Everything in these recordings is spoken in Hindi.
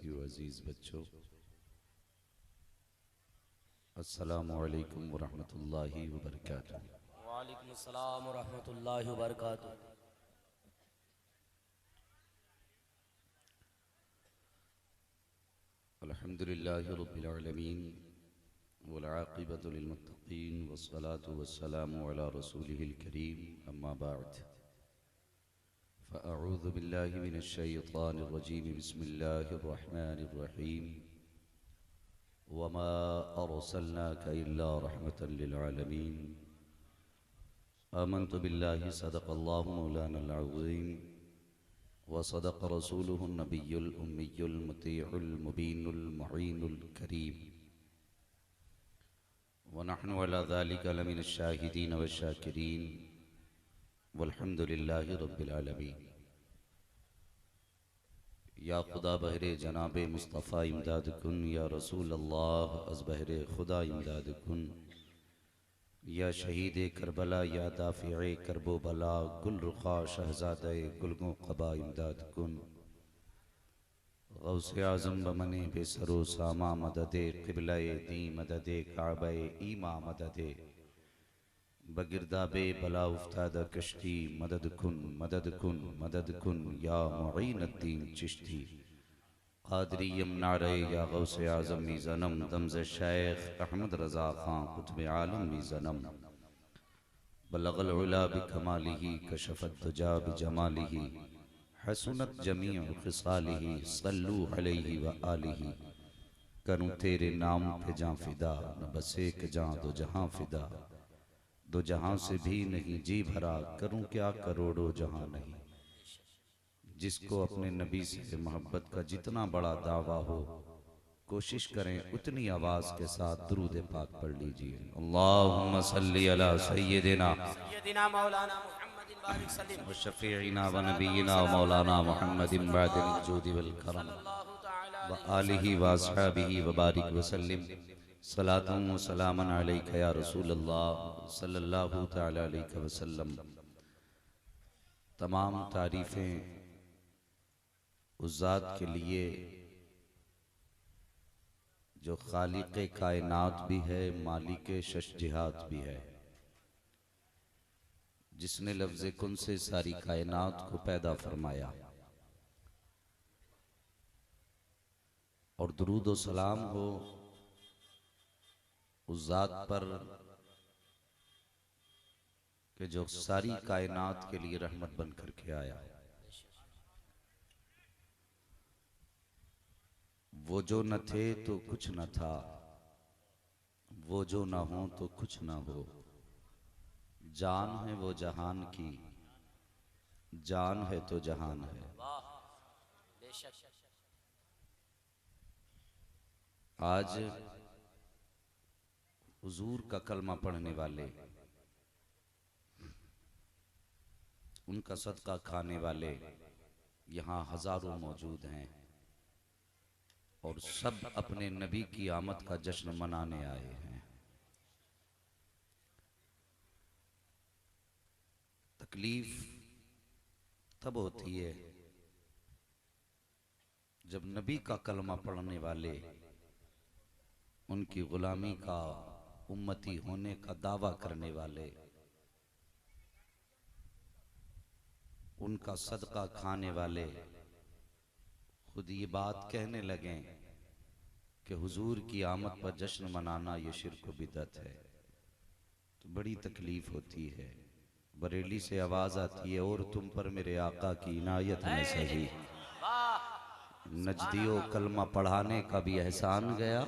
साथियों, अजीज़ बच्चों, अस्सलामु अलैकुम वरहमतुल्लाहि वबरकातुहू। वालेकुम अस्सलाम व रहमतुल्लाहि व बरकातुहू। अल्हम्दुलिल्लाहि रब्बिल आलमीन वल आक़िबतु लिल मुत्तक़ीन वस्सलातु वस्सलामु अला रसूलिहिल करीम, अम्मा बअद। फ़अऊज़ु बिल्लाहि मिनश शैतानिर रजीम, बिस्मिल्लाहिर रहमानिर रहीम। वमा अरसलनाका इल्ला रहमतल लिल आलमीन। आमन्तु बिल्लाहि सदक़ल्लाहु मौलानल अज़ीम व सदक़ रसूलुहुन नबियुल उम्मियुल मुतीउल मुबीनुल मुईनुल करीम व नहनु अला ज़ालिका लमिनश शाहिदीन वश्शाकिरीन वल्हम्दुलिल्लाहि रब्बिल आलमीन। या खुदा बहरे जनाबे मुस्तफ़ा इमदाद कुन, या रसूल अल्लाह अज़ बहरे खुदा इमदाद कुन, या शहीद करबला, या दाफ़िए करबो बला, गुल रुखा शहज़ादे गुलगो क़बा इमदाद कुन। गौसे आज़म बमने बेसरो सामा मददे क़िबलाए दी मददे काबे ईमा मददे बगिरदाबे बला उफ्तादा कश्ती मदद कुन मदद कुन मदद कुन, या मुईनुद्दीन चिश्ती क़ादरी यमनारे, या गौसे आज़म मीज़नम दमज़ शेख अहमद रज़ा ख़ां कुतुब आलम मीज़नम बलगल उला बिकमालिही कशफ़त दुजा बिजमालिही हसनत जमीअ ख़िसालिही सल्लू अलैहि व आलिही। करूँ तेरे नाम पे जां फ़िदा, न बस एक जां दो जहां फ़िदा, दो जहां से भी नहीं जी भरा, करूँ क्या करोड़ों जहां नहीं। जिसको अपने नबी से मोहब्बत का जितना बड़ा दावा हो, कोशिश करें उतनी आवाज़ के साथ दुरूद पाक पढ़ लीजिए। अल्लाहुम्मा सल्ली अला सय्यिदिना सय्यदिना मौलाना मुहम्मदिन बारिक सल्लिम व शफ़ीइना व नबीना व मौलाना मुहम्मदिन बादिल जूदि वल करम सल्लल्लाहु तआला व अलैहि आलिहि व अस्हाबिहि व बारिक व सल्लिम। सलातुन व सलामन अलैका या रसूल अल्लाह सल्लल्लाहु तआला अलैहि वसल्लम। तमाम तारीफ़ें उस ज़ात के लिए जो खालिक़े कायनात भी है, मालिके शश-जिहात भी है, जिसने लफ्ज़ कुन से सारी कायनात को पैदा फरमाया। और दुरूद व सलाम हो उस ज़ात पर कि जो सारी कायनात के लिए रहमत बन कर के आया। वो जो न थे तो कुछ न था, वो जो न हो तो कुछ न हो, जान है वो जहान की, जान है तो जहान है। वाह बेशक। आज हुजूर का कलमा पढ़ने वाले, उनका सदका खाने वाले यहाँ हजारों मौजूद हैं और सब अपने नबी की आमद का जश्न मनाने आए हैं। तकलीफ तब होती है जब नबी का कलमा पढ़ने वाले उनकी गुलामी का, उम्मती होने का दावा करने वाले, उनका सदका खाने वाले खुद ये बात कहने लगें कि हुजूर की आमद पर जश्न मनाना ये शिर्क व बिदअत है, तो बड़ी तकलीफ होती है। बरेली से आवाज आती है, और तुम पर मेरे आका की इनायत में सही, वाह नजदियो कलमा पढ़ाने का भी एहसान गया।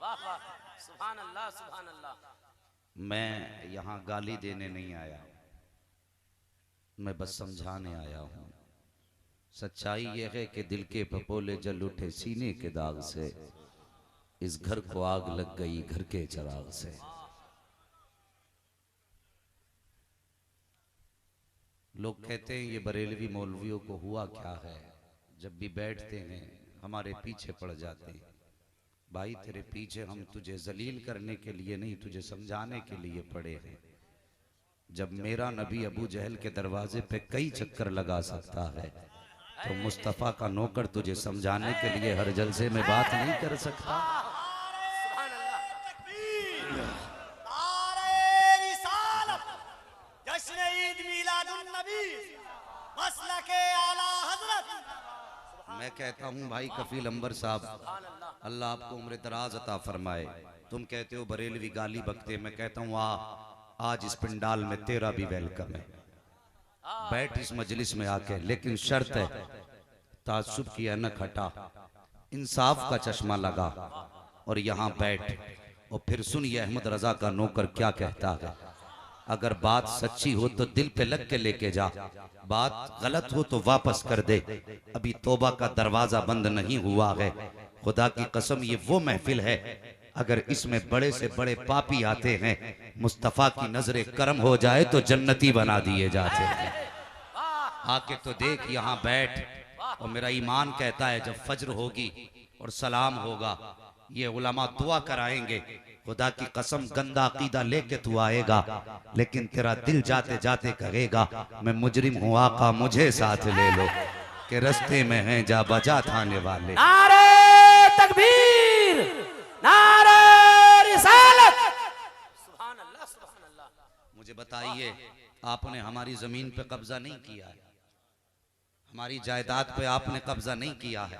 वाह वाह सुभान अल्लाह सुभान अल्लाह। मैं यहाँ गाली देने नहीं आया, मैं बस समझाने आया हूँ। सच्चाई यह है कि दिल के पपोले जल उठे सीने के दाग से, इस घर को आग लग गई घर के चिराग से। लोग कहते हैं ये बरेलवी मौलवियों को हुआ क्या है, जब भी बैठते हैं हमारे पीछे पड़ जाते हैं। भाई तेरे पीछे हम तुझे जलील करने के लिए नहीं, तुझे समझाने के लिए पड़े हैं। जब मेरा नबी अबू जहल के दरवाजे पे कई चक्कर लगा सकता है, तो मुस्तफ़ा का नौकर तुझे समझाने के लिए हर जलसे में बात नहीं कर सकता। सुभान अल्लाह। जश्न ईद मिलादुन नबी मसलके आला हजरत। मैं कहता हूँ भाई कफील अंबर साहब, अल्लाह आपको उम्र दराज अता फरमाए। तुम कहते हो बरेलवी गाली बकते, मैं कहता हूँ आज इस पंडाल में तेरा भी वेलकम है। बैठ इस मजलिस में आके, लेकिन शर्त है ताज्जुब की ऐनक हटा, इंसाफ का चश्मा लगा और यहाँ बैठ और फिर सुन ये अहमद रजा का नौकर क्या कहता है। अगर बात सच्ची हो तो दिल पे लग के लेके जा, बात गलत हो तो वापस कर दे। अभी तौबा का दरवाजा बंद नहीं हुआ है। खुदा की कसम ये वो महफिल है, अगर इसमें बड़े से बड़े पापी आते हैं, मुस्तफ़ा की नजरे करम हो जाए तो जन्नती बना दिए जाते हैं। आके तो देख, यहाँ बैठ। और मेरा ईमान कहता है जब फज्र होगी और सलाम होगा, ये उलमा दुआ कराएंगे, खुदा की कसम गंदा अकीदा लेके तू आएगा, लेकिन तेरा दिल जाते जाते कहेगा मैं मुजरिम हूँ आका मुझे साथ ले लो, के रस्ते में हैं जा बजा थाने वाले। नारे तकबीर, नारे रिसालत। सुभान अल्लाह, सुभान अल्लाह। मुझे बताइए, आपने हमारी जमीन पे कब्जा नहीं किया है, हमारी जायदाद पे आपने कब्जा नहीं किया है,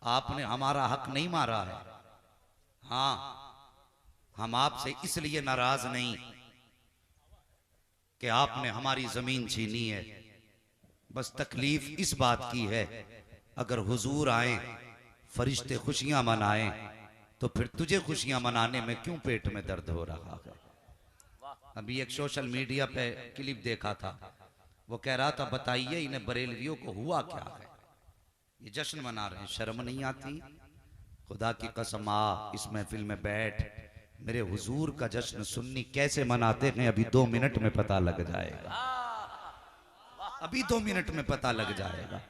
आपने हमारा हक नहीं मारा है। हाँ, हम आपसे इसलिए नाराज नहीं कि आपने हमारी जमीन छीनी है, बस तकलीफ इस बात की है अगर हुजूर आए, फरिश्ते खुशियां मनाएं, तो फिर तुझे खुशियां मनाने में क्यों पेट में दर्द हो रहा है। अभी एक सोशल मीडिया पे क्लिप देखा था, वो कह रहा था बताइए इन्हें बरेलवियों को हुआ क्या है, ये जश्न मना रहे हैं, शर्म नहीं आती। खुदा की कसम आ इस महफिल में बैठ, मेरे हुजूर का जश्न सुन्नी कैसे मनाते हैं अभी 2 मिनट में पता लग जाएगा, अभी 2 मिनट में पता लग जाएगा।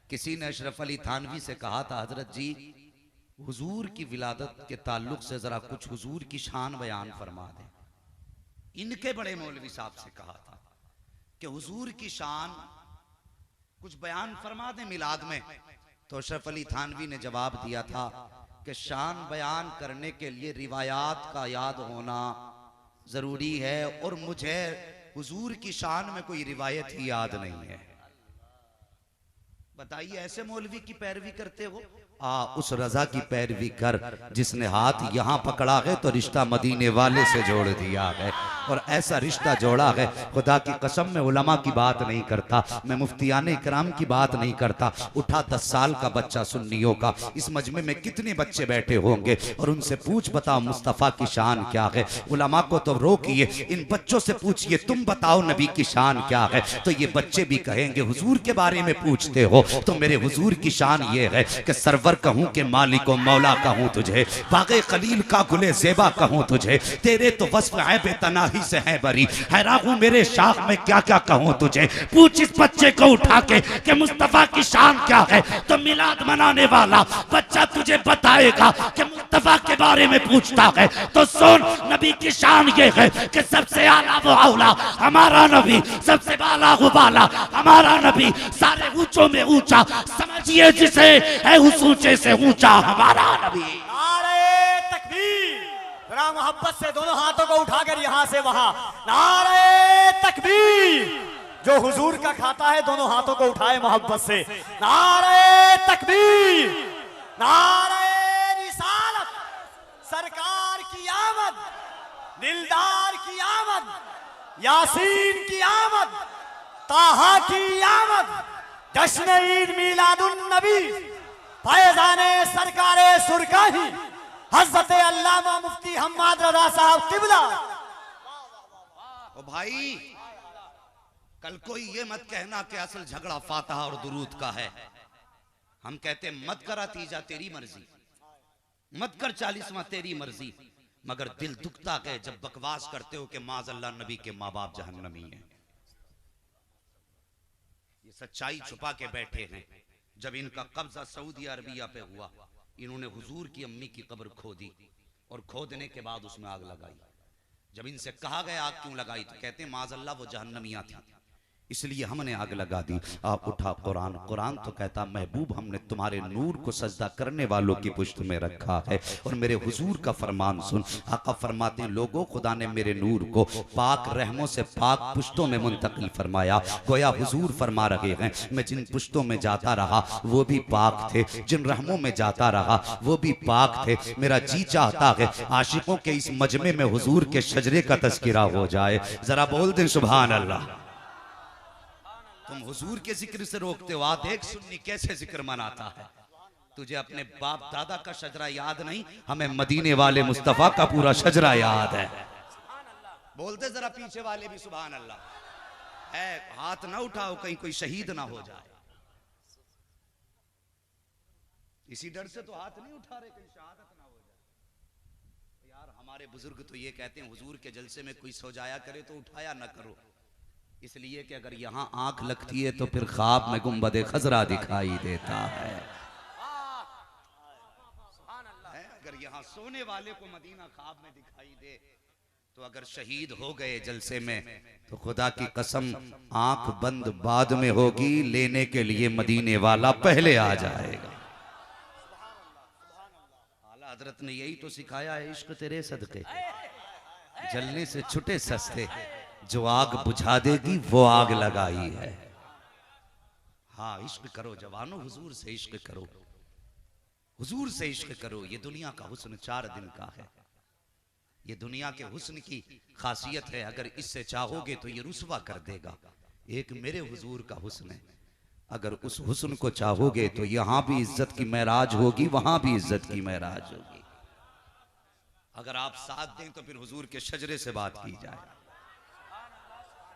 किसी ने अशरफ अली थानवी से कहा था हजरत जी हुजूर की विलादत के ताल्लुक से जरा कुछ हुजूर की शान बयान फरमा दें। इनके बड़े मौलवी साहब से कहा था कि हुजूर की शान कुछ बयान फरमा दें मिलाद में, तो अशरफ अली थानवी ने जवाब दिया था कि शान बयान करने के लिए रिवायात का याद होना जरूरी है, और मुझे हुजूर की शान में कोई रिवायत ही याद नहीं है। बताइए ऐसे मौलवी की पैरवी करते हो? उस रजा की पैरवी कर जिसने हाथ यहाँ पकड़ा है तो रिश्ता मदीने वाले से जोड़ दिया है, और ऐसा रिश्ता जोड़ा है। खुदा की कसम में उलमा की बात नहीं करता, मैं मुफ्तियाने इकराम की बात नहीं करता। उठा 10 साल का बच्चा सुन्नियों का, इस मजमे में कितने बच्चे बैठे होंगे, और उनसे पूछ बताओ मुस्तफ़ा की शान क्या है। उलमा को तो रोकिए, इन बच्चों से पूछिए तुम बताओ नबी की शान क्या है, तो ये बच्चे भी कहेंगे हुजूर के बारे में पूछते हो तो मेरे हुजूर की शान ये है कि सरवर कहूं कि मालिक मौला कहूं तुझे, बागे खलील का गुले ज़ेबा कहूं तुझे, तेरे तो वस्फ ऐबे तनाही से है बरी, हैरान हूं मेरे शाख में क्या क्या कहूं तुझे। पूछ इस बच्चे को उठा के कि मुस्तफ़ा की शान क्या है, तो मिलाद मनाने वाला बच्चा तुझे बताएगा कि मुस्तफ़ा के बारे में पूछता है। तो सुन, नबी की शान ये है कि सबसे आला वो औला हमारा नबी, सबसे बाला वो बाला हमारा नबी, सारे ऊंचों में ऊंचा समझिए जिसे है उस ऊंचे से ऊंचा हमारा नबी। नारे तकबीर, जरा मोहब्बत से दोनों हाथों को उठाकर यहां से वहां, नारे तकबीर। जो हुजूर का खाता है दोनों हाथों को उठाए मोहब्बत से, नारे तकबीर, नारे रिसालत। सरकार की आमद, दिलदार की आमद, यासीन की आमद, ताहा की आमद, जश्न ईद मिलादुन नबी, फैजाने सरकारे सुरकाही हजरत अल्लामा मुफ्ती हम्माद रजा साहब किबला। ओ भाई, कल कोई ये मत कहना कि असल झगड़ा फातिहा और दुरूद का है। हम कहते मत कर अतीजा तेरी मर्जी, मत कर 40वां तेरी मर्जी, मगर दिल दुखता है जब बकवास करते हो कि माज़अल्लाह नबी के माँ बाप जहन्नमी हैं। ये सच्चाई छुपा के बैठे हैं। जब इनका कब्जा सऊदी अरबिया पे हुआ, इन्होंने हुजूर की अम्मी की कब्र खोदी, और खोदने के बाद उसमें आग लगाई। जब इनसे कहा गया आग क्यों लगाई, तो कहते हैं माज़अल्लाह वो जहन्नमियां थी, इसलिए हमने आग लगा दी। आप उठा कुरान, कुरान तो कहता महबूब हमने तुम्हारे नूर को सजदा करने वालों की पुश्त में रखा है। और मेरे हुजूर का फरमान सुन, आका फरमाते हैं लोगों खुदा ने मेरे नूर को पाक रहमों से पाक पुश्तों में मुंतकिल फरमाया। गोया हुजूर फरमा रहे हैं मैं जिन पुश्तों में जाता रहा वो भी पाक थे, जिन रहमों में जाता रहा वो भी पाक थे। मेरा जी चाहता है आशिकों के इस मजमे में हुजूर के शजरे का तज़किरा हो जाए। जरा बोल दें सुभान अल्लाह। तुम हुजूर के जिक्र से रोकते हो, आ देख सुन्नी कैसे जिक्र मनाता है। तुझे अपने बाप दादा का शजरा याद नहीं, हमें मदीने वाले मुस्तफा का पूरा शजरा याद है। बोलते जरा पीछे वाले भी सुभान अल्लाह। है हाथ ना उठाओ कहीं कोई शहीद ना हो जाए, इसी डर से तो हाथ नहीं उठा रहे कहीं शहादत ना हो जाए। यार हमारे बुजुर्ग तो ये कहते हैं हुजूर के जलसे में कोई सो जाया करे तो उठाया ना करो, इसलिए कि अगर यहाँ आंख लगती है तो फिर ख्वाब में गुंबदे खजरा दिखाई देता है। अगर यहाँ सोने वाले को मदीना ख्वाब में दिखाई दे तो अगर शहीद हो गए जलसे में तो खुदा की कसम आंख बंद बाद में होगी, लेने के लिए मदीने वाला पहले आ जाएगा। आला हजरत ने यही तो सिखाया है, इश्क तेरे सदके जलने से छुटे सस्ते, जो आग बुझा देगी वो आग लगाई है। हाँ इश्क करो जवानों, हुजूर से इश्क करो, हुजूर से इश्क करो। ये दुनिया का हुस्न 4 दिन का है, ये दुनिया के हुस्न की खासियत है, अगर इससे चाहोगे तो ये रुसवा कर देगा। एक मेरे हुजूर का हुस्न है, अगर उस हुस्न को चाहोगे तो यहाँ भी इज्जत की महराज होगी, वहां भी इज्जत की महराज होगी। अगर आप साथ दें तो फिर हुजूर के शजरे से बात की जाए।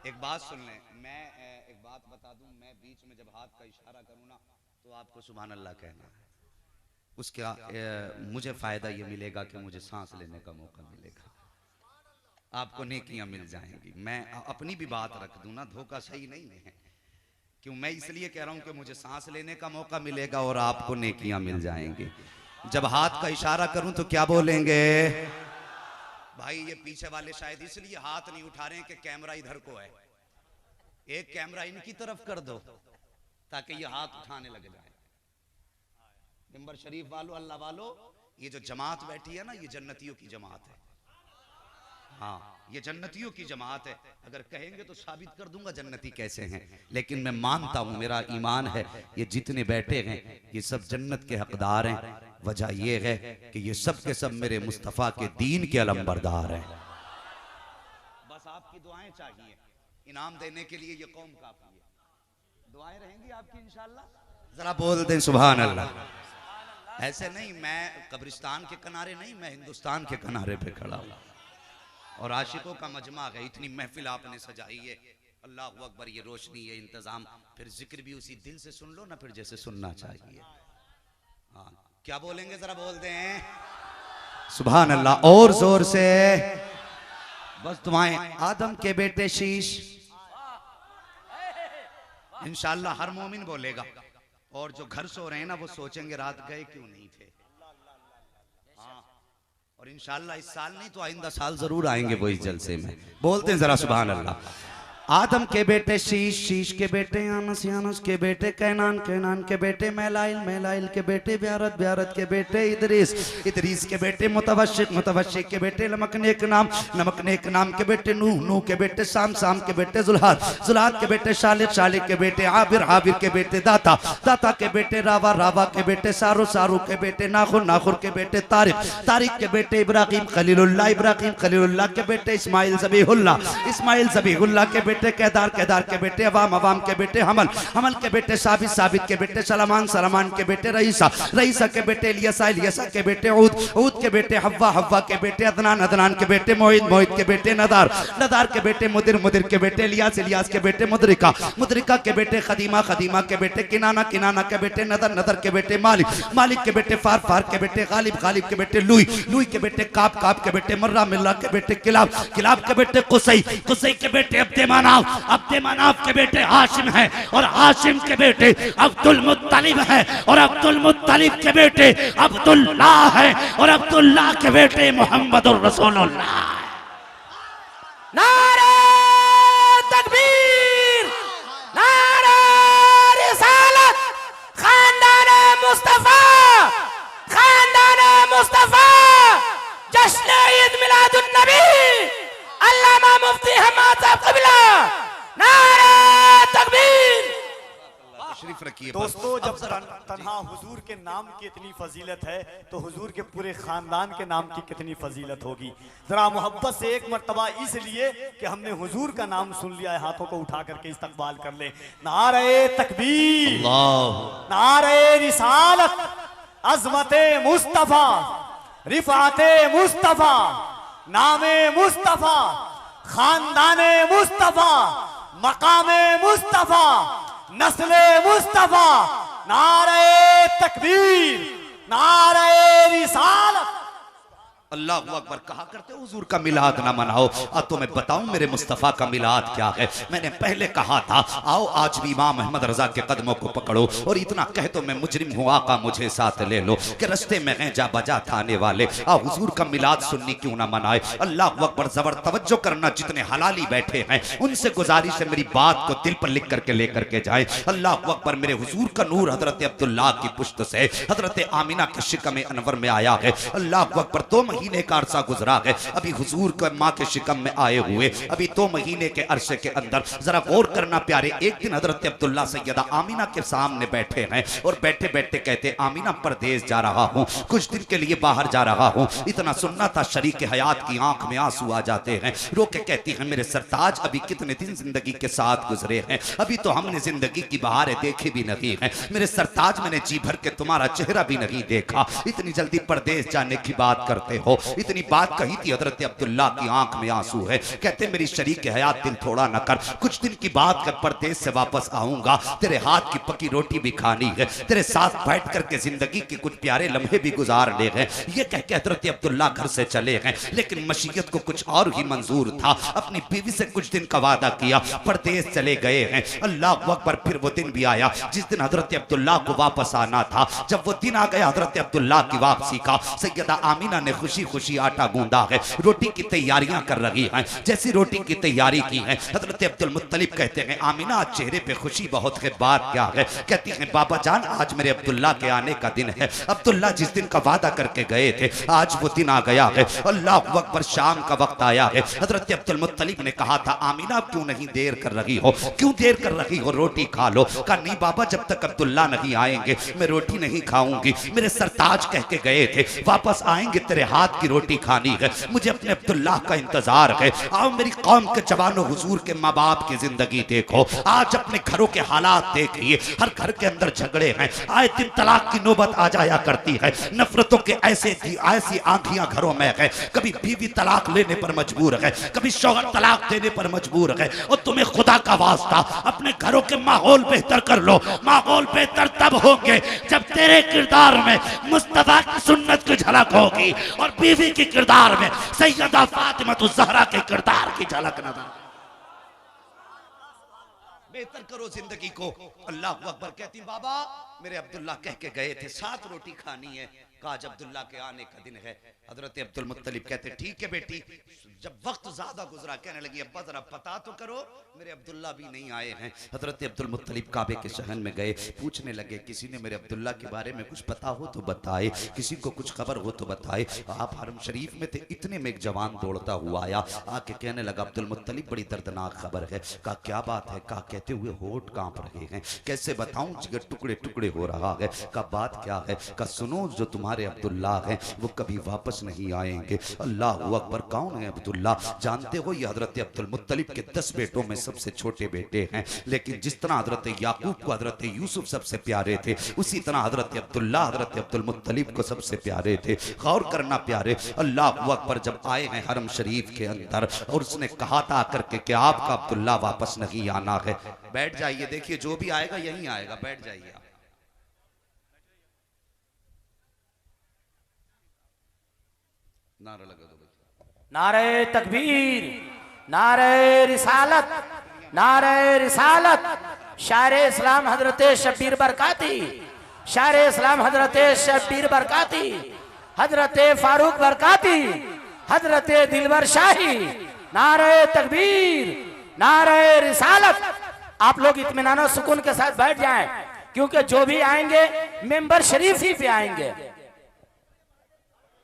एक बात सुन लें, मैं एक बात बता दूं, मैं बीच में जब हाथ का इशारा करूं ना तो आपको सुभान अल्लाह कहना है। उसका मुझे फायदा ये मिलेगा कि मुझे सांस लेने का मौका मिलेगा, आपको नेकियां मिल जाएंगी। मैं अपनी भी बात रख दूं ना, धोखा सही नहीं है, क्यों मैं इसलिए कह रहा हूं कि मुझे सांस लेने का मौका मिलेगा और आपको नेकियां मिल जाएंगी। जब हाथ का इशारा करूं तो क्या बोलेंगे? भाई ये पीछे वाले शायद इसलिए हाथ नहीं उठा रहे हैं कि कैमरा इधर को है, एक कैमरा इनकी तरफ कर दो ताकि ये हाथ उठाने लग जाए। मिंबर शरीफ वालों, अल्लाह वालों, ये जो जमात बैठी है ना ये जन्नतियों की जमात है। हाँ ये जन्नतियों की जमात है, अगर कहेंगे तो साबित कर दूंगा जन्नती कैसे हैं, लेकिन मैं मानता हूं, मेरा ईमान है ये जितने बैठे हैं ये सब जन्नत के हकदार हैं। वजह ये है कि ये सब के सब मेरे मुस्तफ़ा के दीन के अलमबरदार हैं। बस आपकी दुआएं चाहिए, इनाम देने के लिए ये कौम काफी है। दुआएं रहेंगी आपकी इंशाअल्लाह। जरा बोल दें सुभान अल्लाह। ऐसे नहीं, मैं कब्रिस्तान के किनारे नहीं, मैं हिंदुस्तान के किनारे पे खड़ा हूँ और आशिकों का मजमा है। इतनी महफिल आपने सजाई है, अल्लाह अकबर, ये रोशनी, ये इंतजाम, फिर जिक्र भी उसी दिल से सुन लो ना, फिर जैसे सुनना चाहिए। हाँ क्या बोलेंगे जरा बोल दें सुभान अल्लाह और जोर से। बस दुआएं। आदम के बेटे शीश इंशाअल्लाह हर मोमिन बोलेगा, और जो घर सो रहे हैं ना वो सोचेंगे रात गए क्यों नहीं थे। हाँ और इंशाअल्लाह इस साल नहीं तो आइंदा साल जरूर आएंगे वो इस जलसे में। बोलते हैं जरा सुभान अल्लाह। आदम के बेटे शीश, शीश के बेटे यानस, यानस के बेटे कैनान, कैनान के बेटे मैलाइल, मैलाइल के बेटे ब्यारत, ब्यारत के बेटे इदरीस, इदरीस के बेटे मुतवशिक, मुतवशिक के बेटे लमकनेक नाम, लमकनेक नाम के बेटे नूह, नूह के बेटे साम, साम के बेटे जुल्हाद, जुल्हाद के बेटे शालिक, शालिक के बेटे आबिर, आबिर के बेटे दाता, दाता के बेटे रावा, रावा के बेटे सारू, सारू के बेटे नाखुर, नाखुर के बेटे तारिक, तारिक के बेटे इब्राहिम खलीलुल्लाह, इब्राहिम खलीलुल्लाह के बेटे इस्माइल ज़बीहुल्लाह, इस्माइल ज़बीहुल्लाह के बेटे केदार, केदार के बेटे अवाम, अवाम के बेटे हमल, हमल के बेटे साबित, साबित के बेटे सलमान, सलमान के बेटे रईसा, रईसा के बेटे इलियसा, इलियसा के बेटे ऊद, ऊद के बेटे हव्वा, हव्वा के बेटे अदनान, अदनान के बेटे मोहित, मोहित के बेटे नदार, नदार के बेटे मुदिर, मुदिर के बेटे इलियास, इलियास के बेटे मुदरिका, मुदरिका के बेटे खदीमा, खदीमा के बेटे किनाना, किनाना के बेटे नदर, नदर के बेटे मालिक, मालिक के बेटे फार, फार के बेटे गालिब, गालिब के बेटे लुई, लुई के बेटे काब, काब के बेटे मर्रा, मिर्रा के बेटे किलाब, किलाब के बेटे कुसई, कुसई के बेटे अब्दे मनाफ, अब्दे मनाफ के बेटे हाशिम है, और हाशिम के बेटे अब्दुल मुत्तलिब है, और अब्दुल मुत्तलिब के बेटे अब्दुल्लाह है, और अब्दुल्लाह के बेटे मोहम्मदुर रसूलुल्लाह। नारे तकबीर, मुफ्ती हमाद साहब कबिला, नारे तकबीर। तशरीफ रखिए। दोस्तों, जब तन्हा हुजूर के नाम की इतनी फजीलत है तो हुजूर के पूरे खानदान के नाम की कितनी फजीलत होगी। जरा मोहब्बत से एक मर्तबा इसलिए कि हमने हुजूर का नाम सुन लिया है, हाथों को उठा करके इस्तकबाल कर ले। नारे तकबीर, नारे रिसालत, अजमते मुस्तफा, रिफाते मुस्तफा, नामे मुस्तफा, खानदाने मुस्तफा, मकामे मुस्तफा, नस्ले मुस्तफा। नारे तकबीर, नारे रिसालत। अल्लाह अकबर कहा करते हुजूर का मिलाद ना मनाओ। अब तो मैं बताऊं मेरे मुस्तफ़ा का मिलाद क्या है। मैंने पहले कहा था आओ आज भी इमाम अहमद रजा के कदमों को पकड़ो और इतना कह तो मैं मुजरिम हूँ आका मुझे साथ ले लो कि रस्ते में हैं जा बजा था आने वाले। आओ हुजूर का मिलाद सुननी क्यों ना मनाए। अल्लाह अकबर जबर तवज्जो करना, जितने हलाली बैठे हैं उनसे गुजारिश है मेरी बात को दिल पर लिख करके लेकर के जाए। अल्लाह अकबर मेरे हुजूर का नूर हजरत अब्दुल्लाह की पुश्त से हजरत आमिना के शिकम अनवर में आया है। अल्लाह अकबर 2 महीने का अरसा गुजरा है अभी हुजूर के माँ के शिकम में आए हुए, अभी 2 महीने के अरसे के अंदर जरा गौर करना प्यारे। एक दिन हजरत अब्दुल्ला सैयदा आमिना के सामने बैठे हैं और बैठे बैठे कहते आमिना परदेश जा रहा हूँ, कुछ दिन के लिए बाहर जा रहा हूँ। इतना सुनना था शरीक हयात की आंख में आंसू आ जाते हैं। रो के कहती हैं मेरे सरताज अभी कितने दिन जिंदगी के साथ गुजरे हैं, अभी तो हमने जिंदगी की बहारें देखी भी नहीं है। मेरे सरताज मैंने जी भर के तुम्हारा चेहरा भी नहीं देखा, इतनी जल्दी परदेश जाने की बात करते हो। इतनी बात कही थी हजरत अब्दुल्ला की आंख में आंसू है। कहते मेरी शरीक हयात दिल थोड़ा न कर, कुछ दिन की बात कर परदेश से वापस आऊंगा, तेरे हाथ की पकी रोटी भी खानी है, तेरे साथ बैठ करके जिंदगी के कुछ प्यारे लम्हे भी गुजारने हैं। ये कह के हजरत अब्दुल्ला घर से चले हैं, लेकिन मशीयत को कुछ और ही मंजूर था। अपनी बीवी से कुछ दिन का वादा किया, परदेश चले गए हैं। अल्लाह अकबर फिर वो दिन भी आया जिस दिन हजरत अब्दुल्ला को वापस आना था। जब वो दिन आ गया हजरत अब्दुल्ला की वापसी का, सैयदा आमिना ने खुशी खुशी आटा गूंदा है, रोटी की तैयारियां कर रही हैं। जैसी रोटी की तैयारी की है हजरत अब्दुल मुत्तलिब कहते हैं आमिना आज चेहरे पे खुशी बहुत है, बात क्या है। कहती हैं बाबा जान आज मेरे अब्दुल्ला के आने का दिन है, अब्दुल्ला जिस दिन का वादा करके गए थे आज वो दिन आ गया है। अल्लाह अकबर शाम का वक्त आया है। हजरत अब्दुल मुत्तलिब ने कहा था आमिना क्यों नहीं देर कर रही हो, क्यों देर कर रही हो, रोटी खा लो। कहा नहीं बाबा जब तक अब्दुल्ला नहीं आएंगे मैं रोटी नहीं खाऊंगी, मेरे सरताज कह के गए थे वापस आएंगे तेरे हाथ की रोटी खानी है, मुझे अपने अब्दुल्लाह का इंतजार है। आओ मेरी कौम के जवानों हुजूर के माँ बाप की जिंदगी देखो, आज अपने घरों के हालात देखिए, हर घर के अंदर झगड़े हैं, आए दिन तलाक की नौबत आ जाया करती है, नफरतों के ऐसी आंधियां घरों में है। कभी बीवी तलाक लेने पर मजबूर है, कभी शौहर तलाक देने पर मजबूर है। और तुम्हें खुदा का वास्ता अपने घरों के माहौल बेहतर कर लो। माहौल बेहतर तब होंगे जब तेरे किरदार में मुस्तफा की सुन्नत की झलक होगी और बीवी के किरदार में सैयदा फातिमा ज़हरा के किरदार की झलक नजर। बेहतर करो जिंदगी को। अल्लाह अकबर। कहती बाबा मेरे अब्दुल्ला कह के गए थे 7 रोटी खानी है, आज अब्दुल्ला के आने का दिन है। हजरत अब्दुल मुत्तलिब कहते ठीक है बेटी। जब वक्त ज्यादा गुजरा कहने लगी अब्बा जरा पता तो करो मेरे अब्दुल्ला भी नहीं आए हैं। हजरत अब्दुल मुत्तलिब काबे के शहन में गए, पूछने लगे किसी ने मेरे अब्दुल्ला के बारे में कुछ पता हो तो बताए, किसी को कुछ खबर हो तो बताए। आप हरम शरीफ में थे, इतने में एक जवान दौड़ता हुआ आया, आके कहने लगा अब्दुल मुत्तलिब बड़ी दर्दनाक खबर है। कहा क्या बात है। कहा कहते हुए होठ कांप रहे हैं, कैसे बताऊं जिगर टुकड़े टुकड़े हो रहा है। कहा बात क्या है। कहा सुनो जो तुम्हारे अब्दुल्ला हैं वो कभी वापस नहीं आएंगे। अल्लाह अकबर। कौन है अब्दुल्ला। जानते हो ये हजरत अब्दुल मुत्तलिब के 10 बेटों में सबसे छोटे बेटे हैं, लेकिन जिस तरह हजरत याकूब को हजरत यूसुफ सबसे प्यारे थे उसी तरह हजरत अब्दुल्ला हजरत अब्दुल मुत्तलिब को सबसे प्यारे थे। गौर करना प्यारे। अल्लाह अकबर जब आए हैं हरम शरीफ के अंदर और उसने कहा था आकर के कि आपका अब्दुल्ला वापस नहीं आना है। बैठ जाइए, देखिए जो भी आएगा यहीं आएगा, बैठ जाइए आप। नारा लगा दो। नारे तकबीर, नारे रिसालत, नारे रिसालत। शायर इस्लाम हजरत शब्बीर बरकाती, शायर इस्लाम हजरत शब्बीर बरकाती, हजरत फारूक बरकाती, हजरत दिलवर शाही। नारे तकबीर, नारे रिसालत। आप लोग इत्मीनान सुकून के साथ बैठ जाएं, क्योंकि जो भी आएंगे मेंबर शरीफ ही पे आएंगे।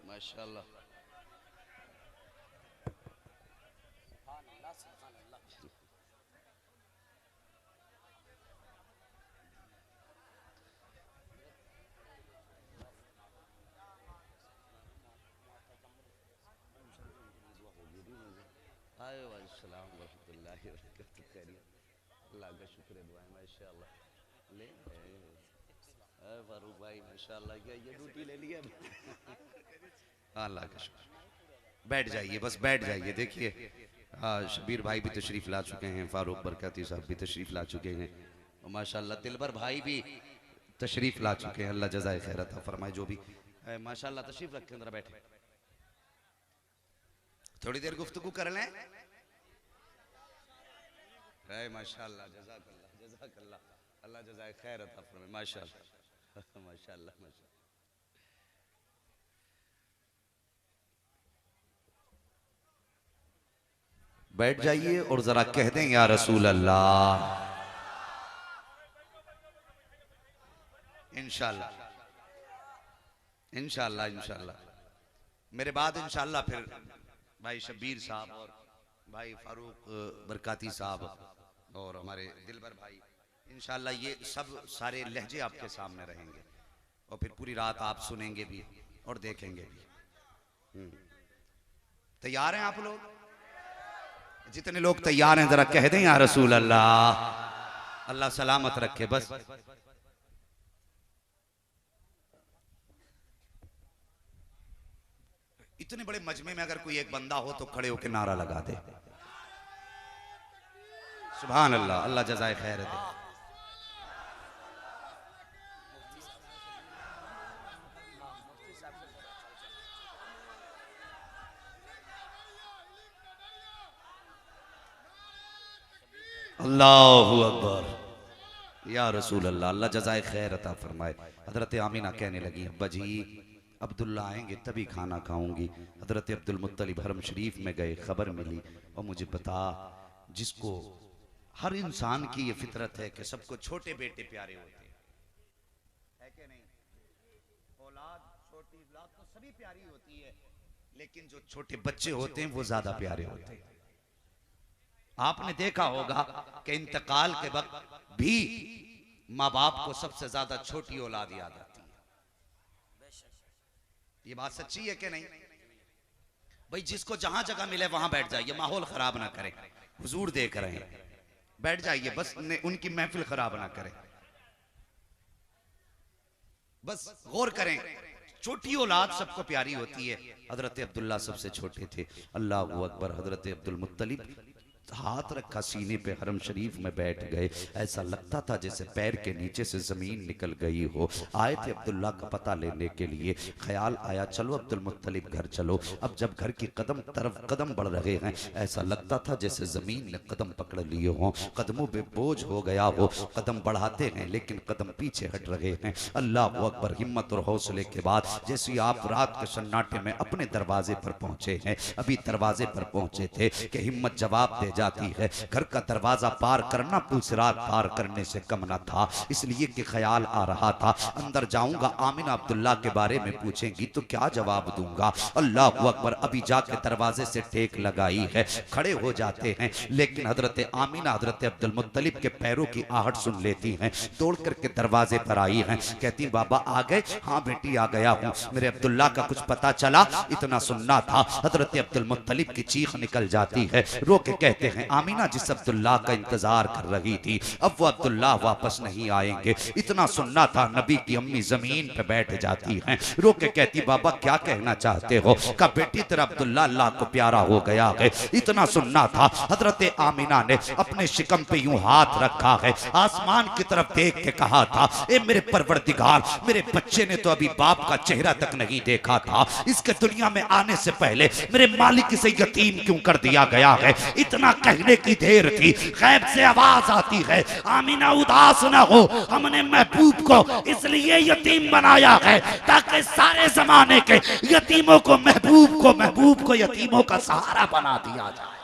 माशाल्लाह। अल्लाह का शुक्र है, दुआएं माशाअल्लाह। ले फारूक भाई माशाअल्लाह, क्या ये ड्यूटी ले लिया? अल्लाह का शुक्र। बैठ जाइए, बस बैठ जाइए। देखिए शबीर भाई भी तशरीफ ला चुके हैं, फारूक बरकाती साहब भी तशरीफ ला चुके हैं, और माशाअल्लाह दिलबर भाई भी तशरीफ ला चुके हैं। अल्लाह जज़ाए खैर अता फरमाए। जो भी माशाअल्लाह तशरीफ रखें, अंदर बैठे, थोड़ी देर गुफ्तगू कर लें। माशाअल्लाह, जज़ाकल्लाह जज़ाकल्लाह, अल्लाह जज़ाए खैर अता फरमाए। माशाअल्लाह माशाअल्लाह माशाअल्लाह। बैठ जाइए और जरा कह दें या रसूल अल्लाह। इंशाअल्लाह इंशाअल्लाह इंशाअल्लाह मेरे बाद इंशाअल्लाह फिर भाई शबीर साहब और भाई फारूक बरकाती साहब और हमारे दिलबर भाई, इंशाअल्लाह ये सब सारे लहजे आपके सामने रहेंगे, और फिर पूरी रात आप सुनेंगे भी और देखेंगे भी। तैयार हैं आप लोग? जितने लोग तैयार हैं जरा कह दें या रसूल अल्लाह। अल्लाह सलामत रखे। बस इतने बड़े मजमे में अगर कोई एक बंदा हो तो खड़े होकर नारा लगा दे, सुभान अल्लाह, अल्लाह जज़ाए खैर दे। अल्लाहु अकबर, या रसूल अल्लाह, अल्लाह जज़ाए खैर अता फरमाए। हजरत आमीना कहने लगी, अब्बा जी अब्दुल्ला आएंगे तभी खाना खाऊंगी। हजरत अब्दुल मुत्तलिब हरम शरीफ में गए, खबर मिली, और मुझे बता, जिसको हर इंसान की ये फितरत है कि सबको छोटे बेटे प्यारे होते हैं, है कि नहीं? औलाद, छोटी औलाद तो सभी प्यारी होती है, लेकिन जो छोटे बच्चे होते हैं वो ज्यादा प्यारे होते हैं। आपने देखा होगा कि इंतकाल के वक्त भी माँ बाप को सबसे ज्यादा छोटी औलाद याद आती है। ये बात सच्ची है कि नहीं भाई? जिसको जहां जगह मिले वहां बैठ जाइए, माहौल खराब ना करें। हुजूर देख रहे हैं, बैठ जाइए, बस उनकी महफिल खराब ना करें। बस गौर करें, छोटी औलाद सबको प्यारी होती है। हजरत अब्दुल्ला सबसे छोटे थे। अल्लाहु अकबर। हजरत अब्दुल मुत्तलिब हाथ रखा सीने पे, हरम शरीफ में बैठ गए। ऐसा लगता था जैसे पैर के नीचे से जमीन निकल गई हो। आए थे अब्दुल्ला का पता लेने के लिए। ख्याल आया चलो अब्दुल मुत्तलिब घर चलो। अब जब घर की कदम तरफ कदम बढ़ रहे हैं, ऐसा लगता था जैसे जमीन ने कदम पकड़ लिए हों, कदमों पे बोझ हो गया हो। कदम बढ़ाते हैं लेकिन कदम पीछे हट रहे हैं। अल्लाह अकबर। हिम्मत और हौसले के बाद जैसे आप रात के सन्नाटे में अपने दरवाजे पर पहुंचे हैं, अभी दरवाजे पर पहुंचे थे कि हिम्मत जवाब दे जाती है। घर का दरवाजा पार करना पुलसिरात पार करने से कम न था, इसलिए कि ख्याल आ रहा था अंदर जाऊंगा, आमिना अब्दुल्ला के बारे में पूछेंगी तो क्या जवाब दूंगा। अल्लाह अकबर। अभी जाके दरवाजे से टेक लगाई है, खड़े हो जाते हैं, लेकिन हजरत आमिना हजरत अब्दुल मुत्तलिब के पैरों की आहट सुन लेती हैं। दौड़ करके दरवाजे पर आई हैं, कहती बाबा आ गए? हाँ बेटी आ गया हूँ। मेरे अब्दुल्ला का कुछ पता चला? इतना सुनना था। हजरत अब्दुल मुत्तलिब की चीख निकल जाती है। रो के कहते हैं आमीना जिस अब्दुल्ला का इंतजार कर रही थी, अब वो अब्दुल्ला वापस नहीं आएंगे। इतना सुनना था। नबी की अम्मी जमीन पे बैठ जाती हैं, रो के कहती बाबा क्या कहना चाहते हो? का बेटी तेरा अब्दुल्ला अल्लाह को प्यारा हो गया है। इतना सुनना था। हजरत आमीना ने अपने शिकम पे यूं हाथ रखा है, आसमान की तरफ देख के कहा था, ए मेरे परवरदिगार, मेरे बच्चे ने तो अभी बाप का चेहरा तक नहीं देखा था, इसके दुनिया में आने से पहले मेरे मालिक से यतीम क्यों कर दिया गया है? इतना कहने की देर थी, गैब से आवाज आती है, आमीना उदास ना हो, हमने महबूब को इसलिए यतीम बनाया है ताकि सारे जमाने के यतीमों को महबूब को यतीमों का सहारा बना दिया जाए।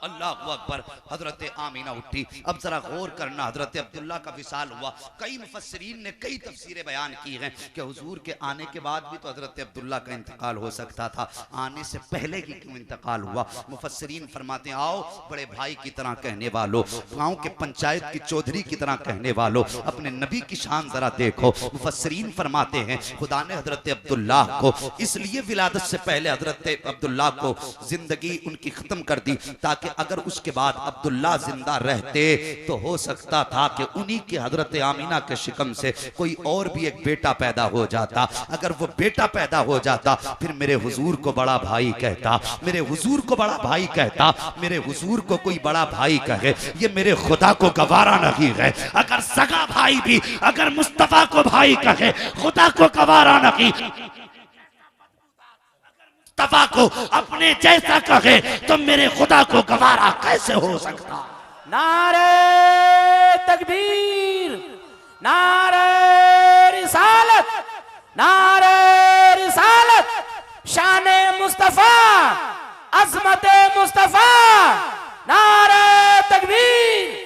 अल्लाह अकबर। हजरत आमीना उठी। अब जरा गौर करना, हजरत अब्दुल्ला का विसाल हुआ। कई मुफस्सिरीन ने कई तफसीरें बयान की हैं कि हुजूर के आने के बाद भी तो हजरत अब्दुल्ला का इंतकाल हो सकता था, आने से पहले ही क्यों इंतकाल हुआ? मुफस्सिरीन फरमाते हैं आओ बड़े भाई की तरह कहने वालों, गाँव के पंचायत की चौधरी की तरह कहने वालों, अपने नबी की शान जरा देखो। मुफस्सिरीन फरमाते हैं खुदा ने हजरत अब्दुल्ला को इसलिए विलादत से पहले हजरत अब्दुल्ला को जिंदगी उनकी खत्म कर दी ताकि अगर उसके बाद अब्दुल्ला जिंदा रहते तो हो सकता था कि उन्हीं के हजरत आमीना के शिकम से कोई और भी एक बेटा पैदा हो जाता। अगर वो बेटा पैदा हो जाता फिर मेरे हुजूर को बड़ा भाई कहता, मेरे हुजूर को बड़ा भाई कहता। मेरे हुजूर को कोई बड़ा भाई कहे ये मेरे खुदा को गवारा नहीं है। अगर सगा भाई भी अगर मुस्तफा को भाई कहे खुदा को गवारा नहीं। मुस्तफा को अपने जैसा कहे तो मेरे खुदा को गवारा कैसे हो सकता। नारे तकबीर, नारे रिसालत, नारे रिसालत, शाने मुस्तफा, अजमत मुस्तफा, नारे तकबीर।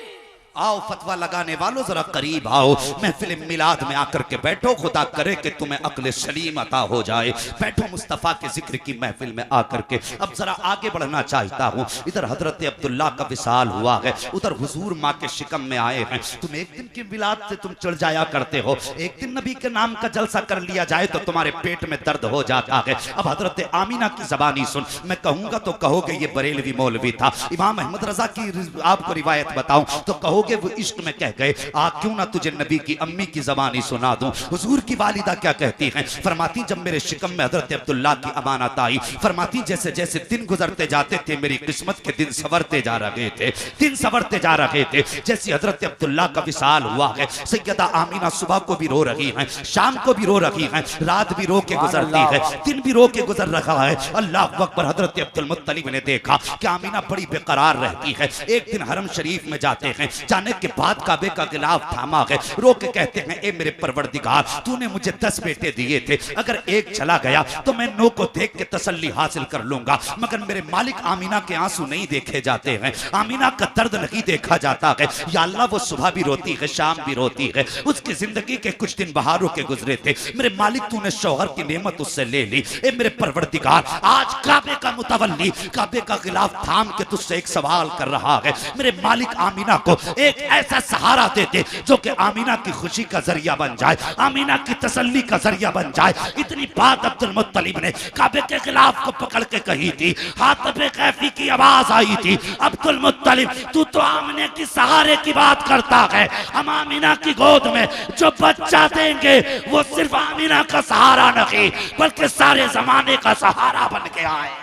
आओ फतवा लगाने वालों जरा करीब आओ, महफिल मिलाद में आकर के बैठो। खुदा करे कि तुम्हें अक्ल सलीम अता हो जाए। बैठो मुस्तफ़ा के जिक्र की महफिल में आकर के। अब जरा आगे बढ़ना चाहता हूँ। इधर हजरत अब्दुल्ला का विसाल हुआ है, उधर हुजूर माँ के शिकम में आए हैं। तुम एक दिन की मिलाद से तुम चढ़ जाया करते हो, एक दिन नबी के नाम का जलसा कर लिया जाए तो तुम्हारे पेट में दर्द हो जाता है। अब हजरत आमीना की जबानी सुन, मैं कहूंगा तो कहोगे ये बरेलवी मौलवी था। इमाम अहमद रजा की आपको रिवायत बताऊं तो कहोगे वो इश्क में कह गए क्यों ना तुझे नबी की अम्मी की जबानी सुना दूं। हुजूर की वालिदा क्या कहती हैं, फरमाती जब मेरे शिकम में हजरत अब्दुल्ला की अमानत आई, फरमाती जैसे जैसे दिन गुजरते जाते थे मेरी किस्मत के दिन सवरते जा रहे थे, दिन सवरते जा रहे थे। जैसे हजरत अब्दुल्ला का विसाल हुआ है, सैयदा आमीना सुबह को भी रो रही हैं, शाम को भी रो रही हैं, रात भी रो के गुजरती है, दिन भी रो के गुजर रहा है। अल्लाह अकबर। हजरत अब्दुल मुत्तलिब ने देखा कि आमीना बड़ी बेकरार रहती है। एक दिन हरम शरीफ में जाते हैं, जाने के बाद काबे का गिलाफ थामा है, रो के कहते हैं ए मेरे परवरदिगार तूने मुझे 10 बेटे दिए थे, अगर एक चला गया तो मैं 9 को देख के तसल्ली हासिल कर लूंगा, मगर मेरे मालिक आमीना के आंसू नहीं देखे जाते हैं, आमीना का दर्द नहीं देखा जाता है। या अल्लाह वो सुबह भी रोती है, शाम भी रोती है। उसकी जिंदगी के कुछ दिन बहारों के गुजरे थे, मेरे मालिक तूने शौहर की नेमत उससे ले ली। ए मेरे परवरदिगार आज काबे का मुतवल्ली काबे का गिलाफ थाम के तुझसे एक सवाल कर रहा है, मेरे मालिक आमीना को एक ऐसा सहारा दे दे जो कि आमीना की खुशी का जरिया बन जाए, आमीना की तसल्ली का जरिया बन जाए। इतनी बात अब्दुल मुत्तलिब ने काबे के खिलाफ को पकड़ के कही थी। हातिब कैफी की आवाज आई थी, अब्दुल मुत्तलिब तू तो आमीना की सहारे की बात करता है, हम आमीना की गोद में जो बच्चा देंगे वो सिर्फ आमीना का सहारा नहीं बल्कि सारे जमाने का सहारा बन के आए।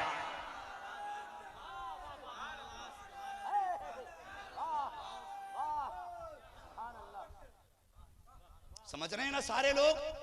समझ रहे हैं ना सारे लोग।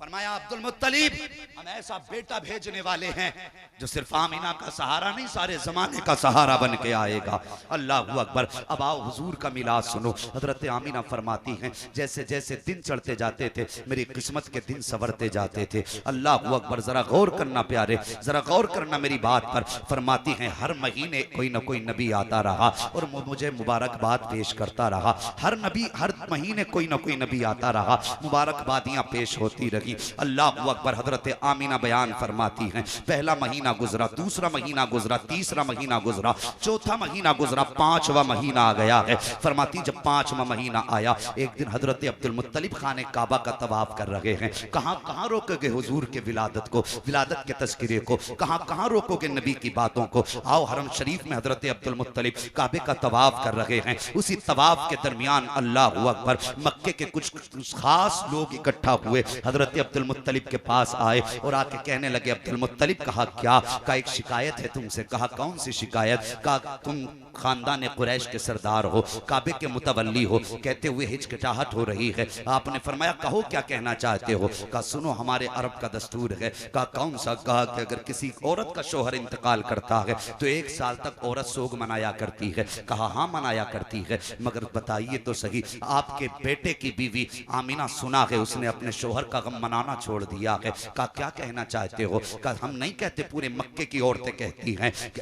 फरमाया अब्दुल मुत्तलिब हम ऐसा बेटा भेजने वाले हैं जो सिर्फ आमीना का सहारा नहीं सारे जमाने का सहारा बन के आएगा। अल्लाह अकबर। अब आओ हुजूर का मिलाद सुनो। हजरत आमीना फरमाती हैं जैसे जैसे दिन चढ़ते जाते थे मेरी किस्मत के दिन संवरते जाते थे। अल्लाह अकबर। जरा गौर करना प्यारे, जरा गौर करना मेरी बात पर। फरमाती हैं हर महीने कोई ना कोई नबी आता रहा और मुझे मुबारकबाद पेश करता रहा। हर नबी हर महीने कोई ना कोई नबी आता रहा, मुबारकबादियां पेश होती रही। अल्लाह अकबर। हजरत आमीना बयान फरमाती हैं पहला महीना गुजरा, दूसरा महीना गुजरा, तीसरा महीना गुजरा, चौथा महीना गुजरा, 5वां महीना आ गया है। फरमाती जब 5वां महीना आया एक दिन हजरत अब्दुल मुत्तलिब खाने काबा का तवाफ कर रहे हैं। कहां कहां रोकोगे हुजूर के विलादत को, विलादत के तस्किरे को, कहां कहां रोकोगे नबी की बातों को। आओ हरम शरीफ में हजरत अब्दुल मुत्तलिब काबे का तवाफ कर रहे हैं। उसी तवाफ के दरमियान अल्लाह अकबर मक्के के कुछ खास लोग इकट्ठा हुए, हजरत अब्दुल मुत्तलिब के पास आए और आके कहने लगे अब्दुल मुत्तलिब कहा क्या, का एक शिकायत है तुमसे। कहा कौन सी शिकायत। का तुम खानदान कुरैश के सरदार हो, काबे के मुतवल्ली हो। कहते हुए हिचकिचाहट हो रही है। आपने फरमाया कहो क्या कहना चाहते हो। कहा सुनो हमारे अरब का दस्तूर है। कहा कौन सा। कहा कि अगर किसी औरत का शोहर इंतकाल करता है तो 1 साल तक औरत सोग मनाया करती है। कहा हाँ मनाया करती है, मगर बताइए तो सही आपके बेटे की बीवी आमीना सुना है उसने अपने शोहर का गम मनाना छोड़ दिया है। कहा क्या कहना चाहते हो। कहा हम नहीं कहते, पूरे मक्के की औरतें कहती हैं कि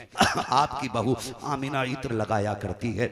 आपकी बहू आमीना इत्र लगाया करती है।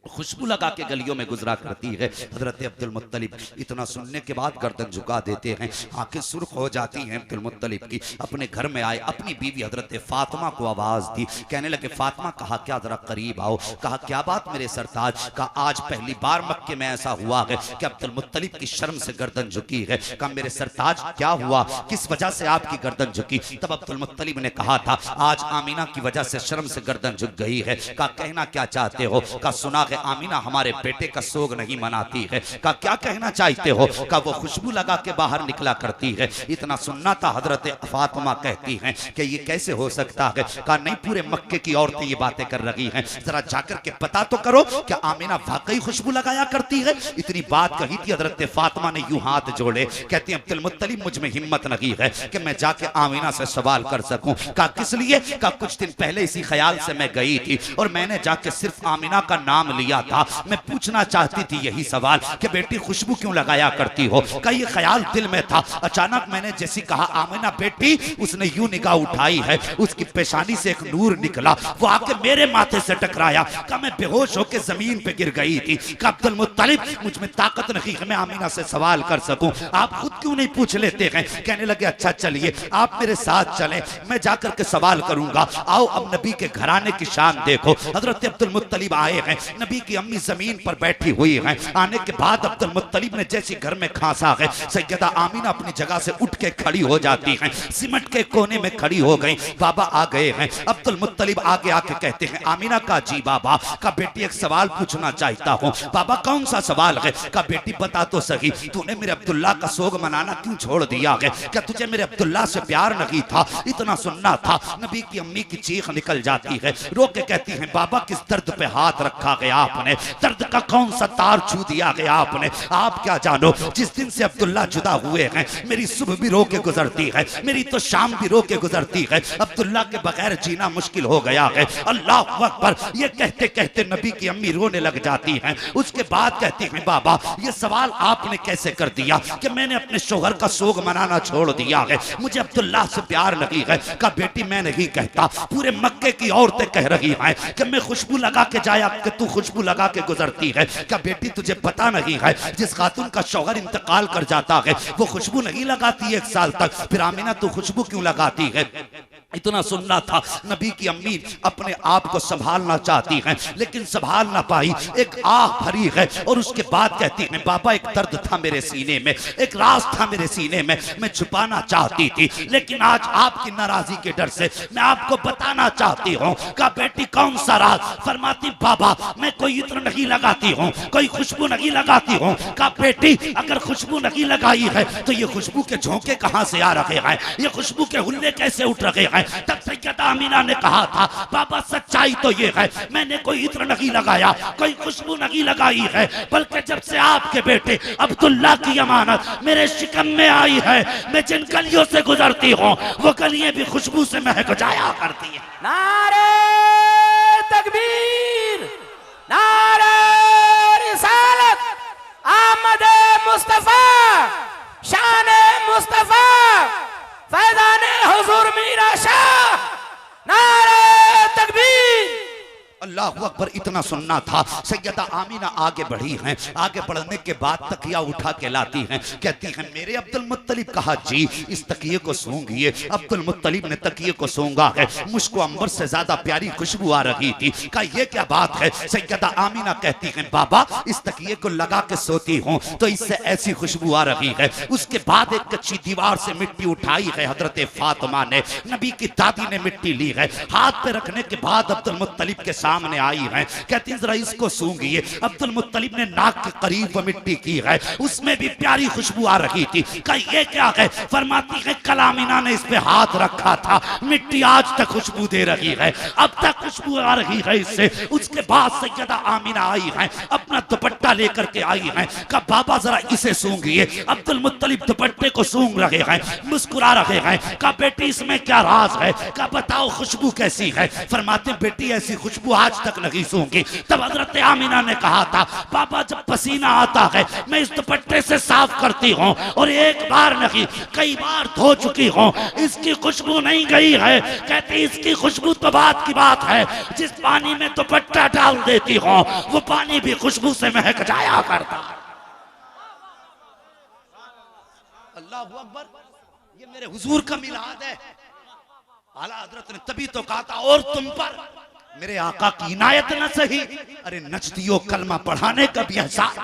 खुशबू लगा के गलियों में गुजरा करती है। हजरत अब्दुल मुत्तलिब इतना सुनने के बाद गर्दन झुका देते हैं, आंखें सुर्ख हो जाती हैं अब्दुल मुत्तलिब की। अपने घर में आए, अपनी बीवी हजरत फातिमा को आवाज दी, कहने लगे फातिमा, कहा क्या जरा करीब आओ। कहा क्या बात मेरे सरताज। कहा आज पहली बार मक्के में ऐसा हुआ है कि अब्दुल मुत्तलिब की शर्म से गर्दन झुकी है। कहा मेरे सरताज क्या हुआ, किस वजह से आपकी गर्दन झुकी। तब अब्दुल मुत्तलिब ने कहा था आज आमीना की वजह से शर्म से गर्दन झुक गई है। कहा कहना क्या चाहते हो। कहा सुना है आमीना हमारे बेटे का सोग नहीं मनाती है। कहा क्या कहना चाहते हो। कहा वो खुशबू लगा के बाहर निकला करती है। इतना सुनना था। हजरत फातिमा कहती हैं कि ये कैसे हो सकता है। कहा नहीं, पूरे मक्के की औरतें ये बातें कर रही हैं, जरा जाकर के पता तो करो क्या आमीना वाकई खुशबू लगाया करती है। इतनी बात कही थी, हजरत फातिमा ने यूं हाथ जोड़े, कहती अब्दुल मुत्तलिब मुझ में हिम्मत नहीं है कि मैं जाके आमीना से सवाल कर सकूं। कहा किस लिए। कहा कुछ दिन पहले इसी ख्याल से मैं गई थी और मैंने जाके सिर्फ आमीना का नाम लिया था। मैं पूछना चाहती थी यही सवाल कि बेटी खुशबू क्यों लगाया करती हो। का ये ख्याल दिल में था। अचानक मैंने जैसी कहा आमीना बेटी, उसने यूं निगाह उठाई है, उसकी पेशानी से एक नूर निकला, वो आके मेरे माथे से टकराया। का मैं बेहोश होकर जमीन पे गिर गई थी। का अब्दुल मुत्तलिब मुझ में ताकत नहीं कि मैं आमीना से सवाल कर सकूं, आप खुद क्यों नहीं पूछ लेते हैं। कहने लगे अच्छा चलिए आप मेरे साथ चलें, मैं जाकर के सवाल करूंगा। आओ अब नबी के घराने की शान देखो। हजरत अब्दुल मुत्तलिब आए हैं, नबी की अम्मी जमीन पर बैठी हुई हैं। आने के बाद अब्दुल मुत्तलिब ने जैसी घर में खांसा है, सैयदा आमीना अपनी जगह से उठ के खड़ी हो जाती हैं, सिमट के कोने में खड़ी हो गई। बाबा आ गए हैं। अब्दुल मुत्तलिब आगे आके कहते हैं आमीना का जी बाबा। का बेटी एक सवाल पूछना चाहता हूँ। बाबा कौन सा सवाल है। का बेटी बता तो सही, तूने मेरे अब्दुल्ला का सोग मनाना क्यों छोड़ दिया है। क्या तुझे मेरे अब्दुल्ला से प्यार नहीं था। इतना सुनना था। नबी की अम्मी की चीख निकल जाती है, रो के कहती है बाबा किस दर्द पे हाथ रखा गया आपने, दर्द का कौन सा तार छू दिया गया आपने। आप क्या जानो, जिस दिन से अब्दुल्ला जुदा हुए हैं मेरी सुबह भी रो के गुजरती है, मेरी तो शाम भी रो के गुजरती है। अब्दुल्ला के बगैर जीना मुश्किल हो गया है। अल्लाह अकबर। ये कहते कहते नबी की अम्मी रोने लग जाती हैं। उसके बाद कहती हैं बाबा ये सवाल आपने कैसे कर दिया कि मैंने अपने शोहर का सोग मनाना छोड़ दिया है, मुझे अब्दुल्ला से प्यार नहीं है। का बेटी मैं नहीं कहता, पूरे मक्के की औरतें कह रही हैं कि मैं खुशबू लगा के जाया कि तू खुशबू लगा के गुजरती है। क्या बेटी तुझे पता नहीं है जिस खातून का शौहर इंतकाल कर जाता है वो खुशबू नहीं लगाती 1 साल तक, फिर आमीना तू खुशबू क्यों लगाती है। इतना सुनना था। नबी की अम्मी अपने आप को संभालना चाहती हैं लेकिन संभाल ना पाई, एक आह भरी है और उसके बाद कहती हैं बाबा एक दर्द था मेरे सीने में, एक राज था मेरे सीने में, मैं छुपाना चाहती थी लेकिन आज आपकी नाराजगी के डर से मैं आपको बताना चाहती हूँ। का बेटी कौन सा राज। फरमाती बाबा मैं कोई इत्र नहीं लगाती हूँ, कोई खुशबू नहीं लगाती हूँ। का बेटी अगर खुशबू नहीं लगाई है तो ये खुशबू के झोंके कहाँ से आ रहे हैं, ये खुशबू के हुल्ले कैसे उठ रहे हैं। तब सैयदा आमीना ने कहा था बाबा सच्चाई तो ये है मैंने कोई इत्र नहीं लगाया, कोई खुशबू नहीं लगाई है, बल्कि जब से आपके बेटे अब्दुल्ला की अमानत मेरे शिकम में आई है मैं जिन गलियों से गुजरती हूँ वो गलियां भी खुशबू से महक जाया करती है। नारे तकबीर, नारे रिसालत, आमद मुस्तफा, शान मुस्तफा, फैज़ाने हुजूर मीरा शाह, नारे तकबीर। अल्लाह अकबर। इतना सुनना था। सैयदा आमीना आगे बढ़ी हैं, आगे बढ़ने के बाद तकिया उठा के लाती हैं, कहती हैं मेरे अब्दुल मुत्तलिब। कहा जी इस तकिए को सूंघिए। अब्दुल मुत्तलिब ने तकिए को सूंघा है, मुझको अंबर से ज्यादा प्यारी खुशबू आ रही थी। कहा ये क्या बात है। सैयदा आमीना कहती हैं बाबा इस तकिए को लगा के सोती हूँ तो इससे ऐसी खुशबू आ रही है। उसके बाद एक कच्ची दीवार से मिट्टी उठाई है हजरत फातिमा ने, नबी की दादी ने मिट्टी ली है, हाथ पे रखने के बाद अब्दुल मुत्तलिब के सामने आई है, कहती जरा इसको सूंघिए। अब्दुल मुत्तलिब ने नाक के करीब मिट्टी की है, उसमें भी प्यारी खुशबू आ रही थी। कहा ये क्या है। फरमाती है कल आमीना ने इस पे हाथ रखा था, मिट्टी आज तक खुशबू दे रही है, अब तक खुशबू आ रही है इससे। उसके बाद सैयदा आमीना आई है, अपना दुपट्टा लेकर के आई हैं। कहा बाबा जरा इसे सूंघिए। अब्दुल मुत्तलिब दुपट्टे को सूंघ रहे हैं, मुस्कुरा रहे हैं। कहा बेटी इसमें क्या राज है? कहा बताओ खुशबू कैसी है? फरमाते बेटी ऐसी खुशबू आज तक नहीं सूंघी। तब हजरत आमिना ने कहा था बाबा जब पसीना आता है मैं इस दुपट्टे से साफ करती हूँ और एक बार नहीं कई बार धो चुकी हूँ, इसकी खुशबू नहीं गई है। कहती इसकी खुशबू तो बात की बात है, जिस पानी में दुपट्टा डाल देती हूँ वो पानी भी खुशबू से महक जाया करता। अल्लाह अकबर, ये मेरे हुजूर का मिलाद है। आला हजरत ने तभी तो कहा था और तुम पर मेरे आका की इनायत न सही, अरे नचदियो कलमा पढ़ाने का भी एहसास।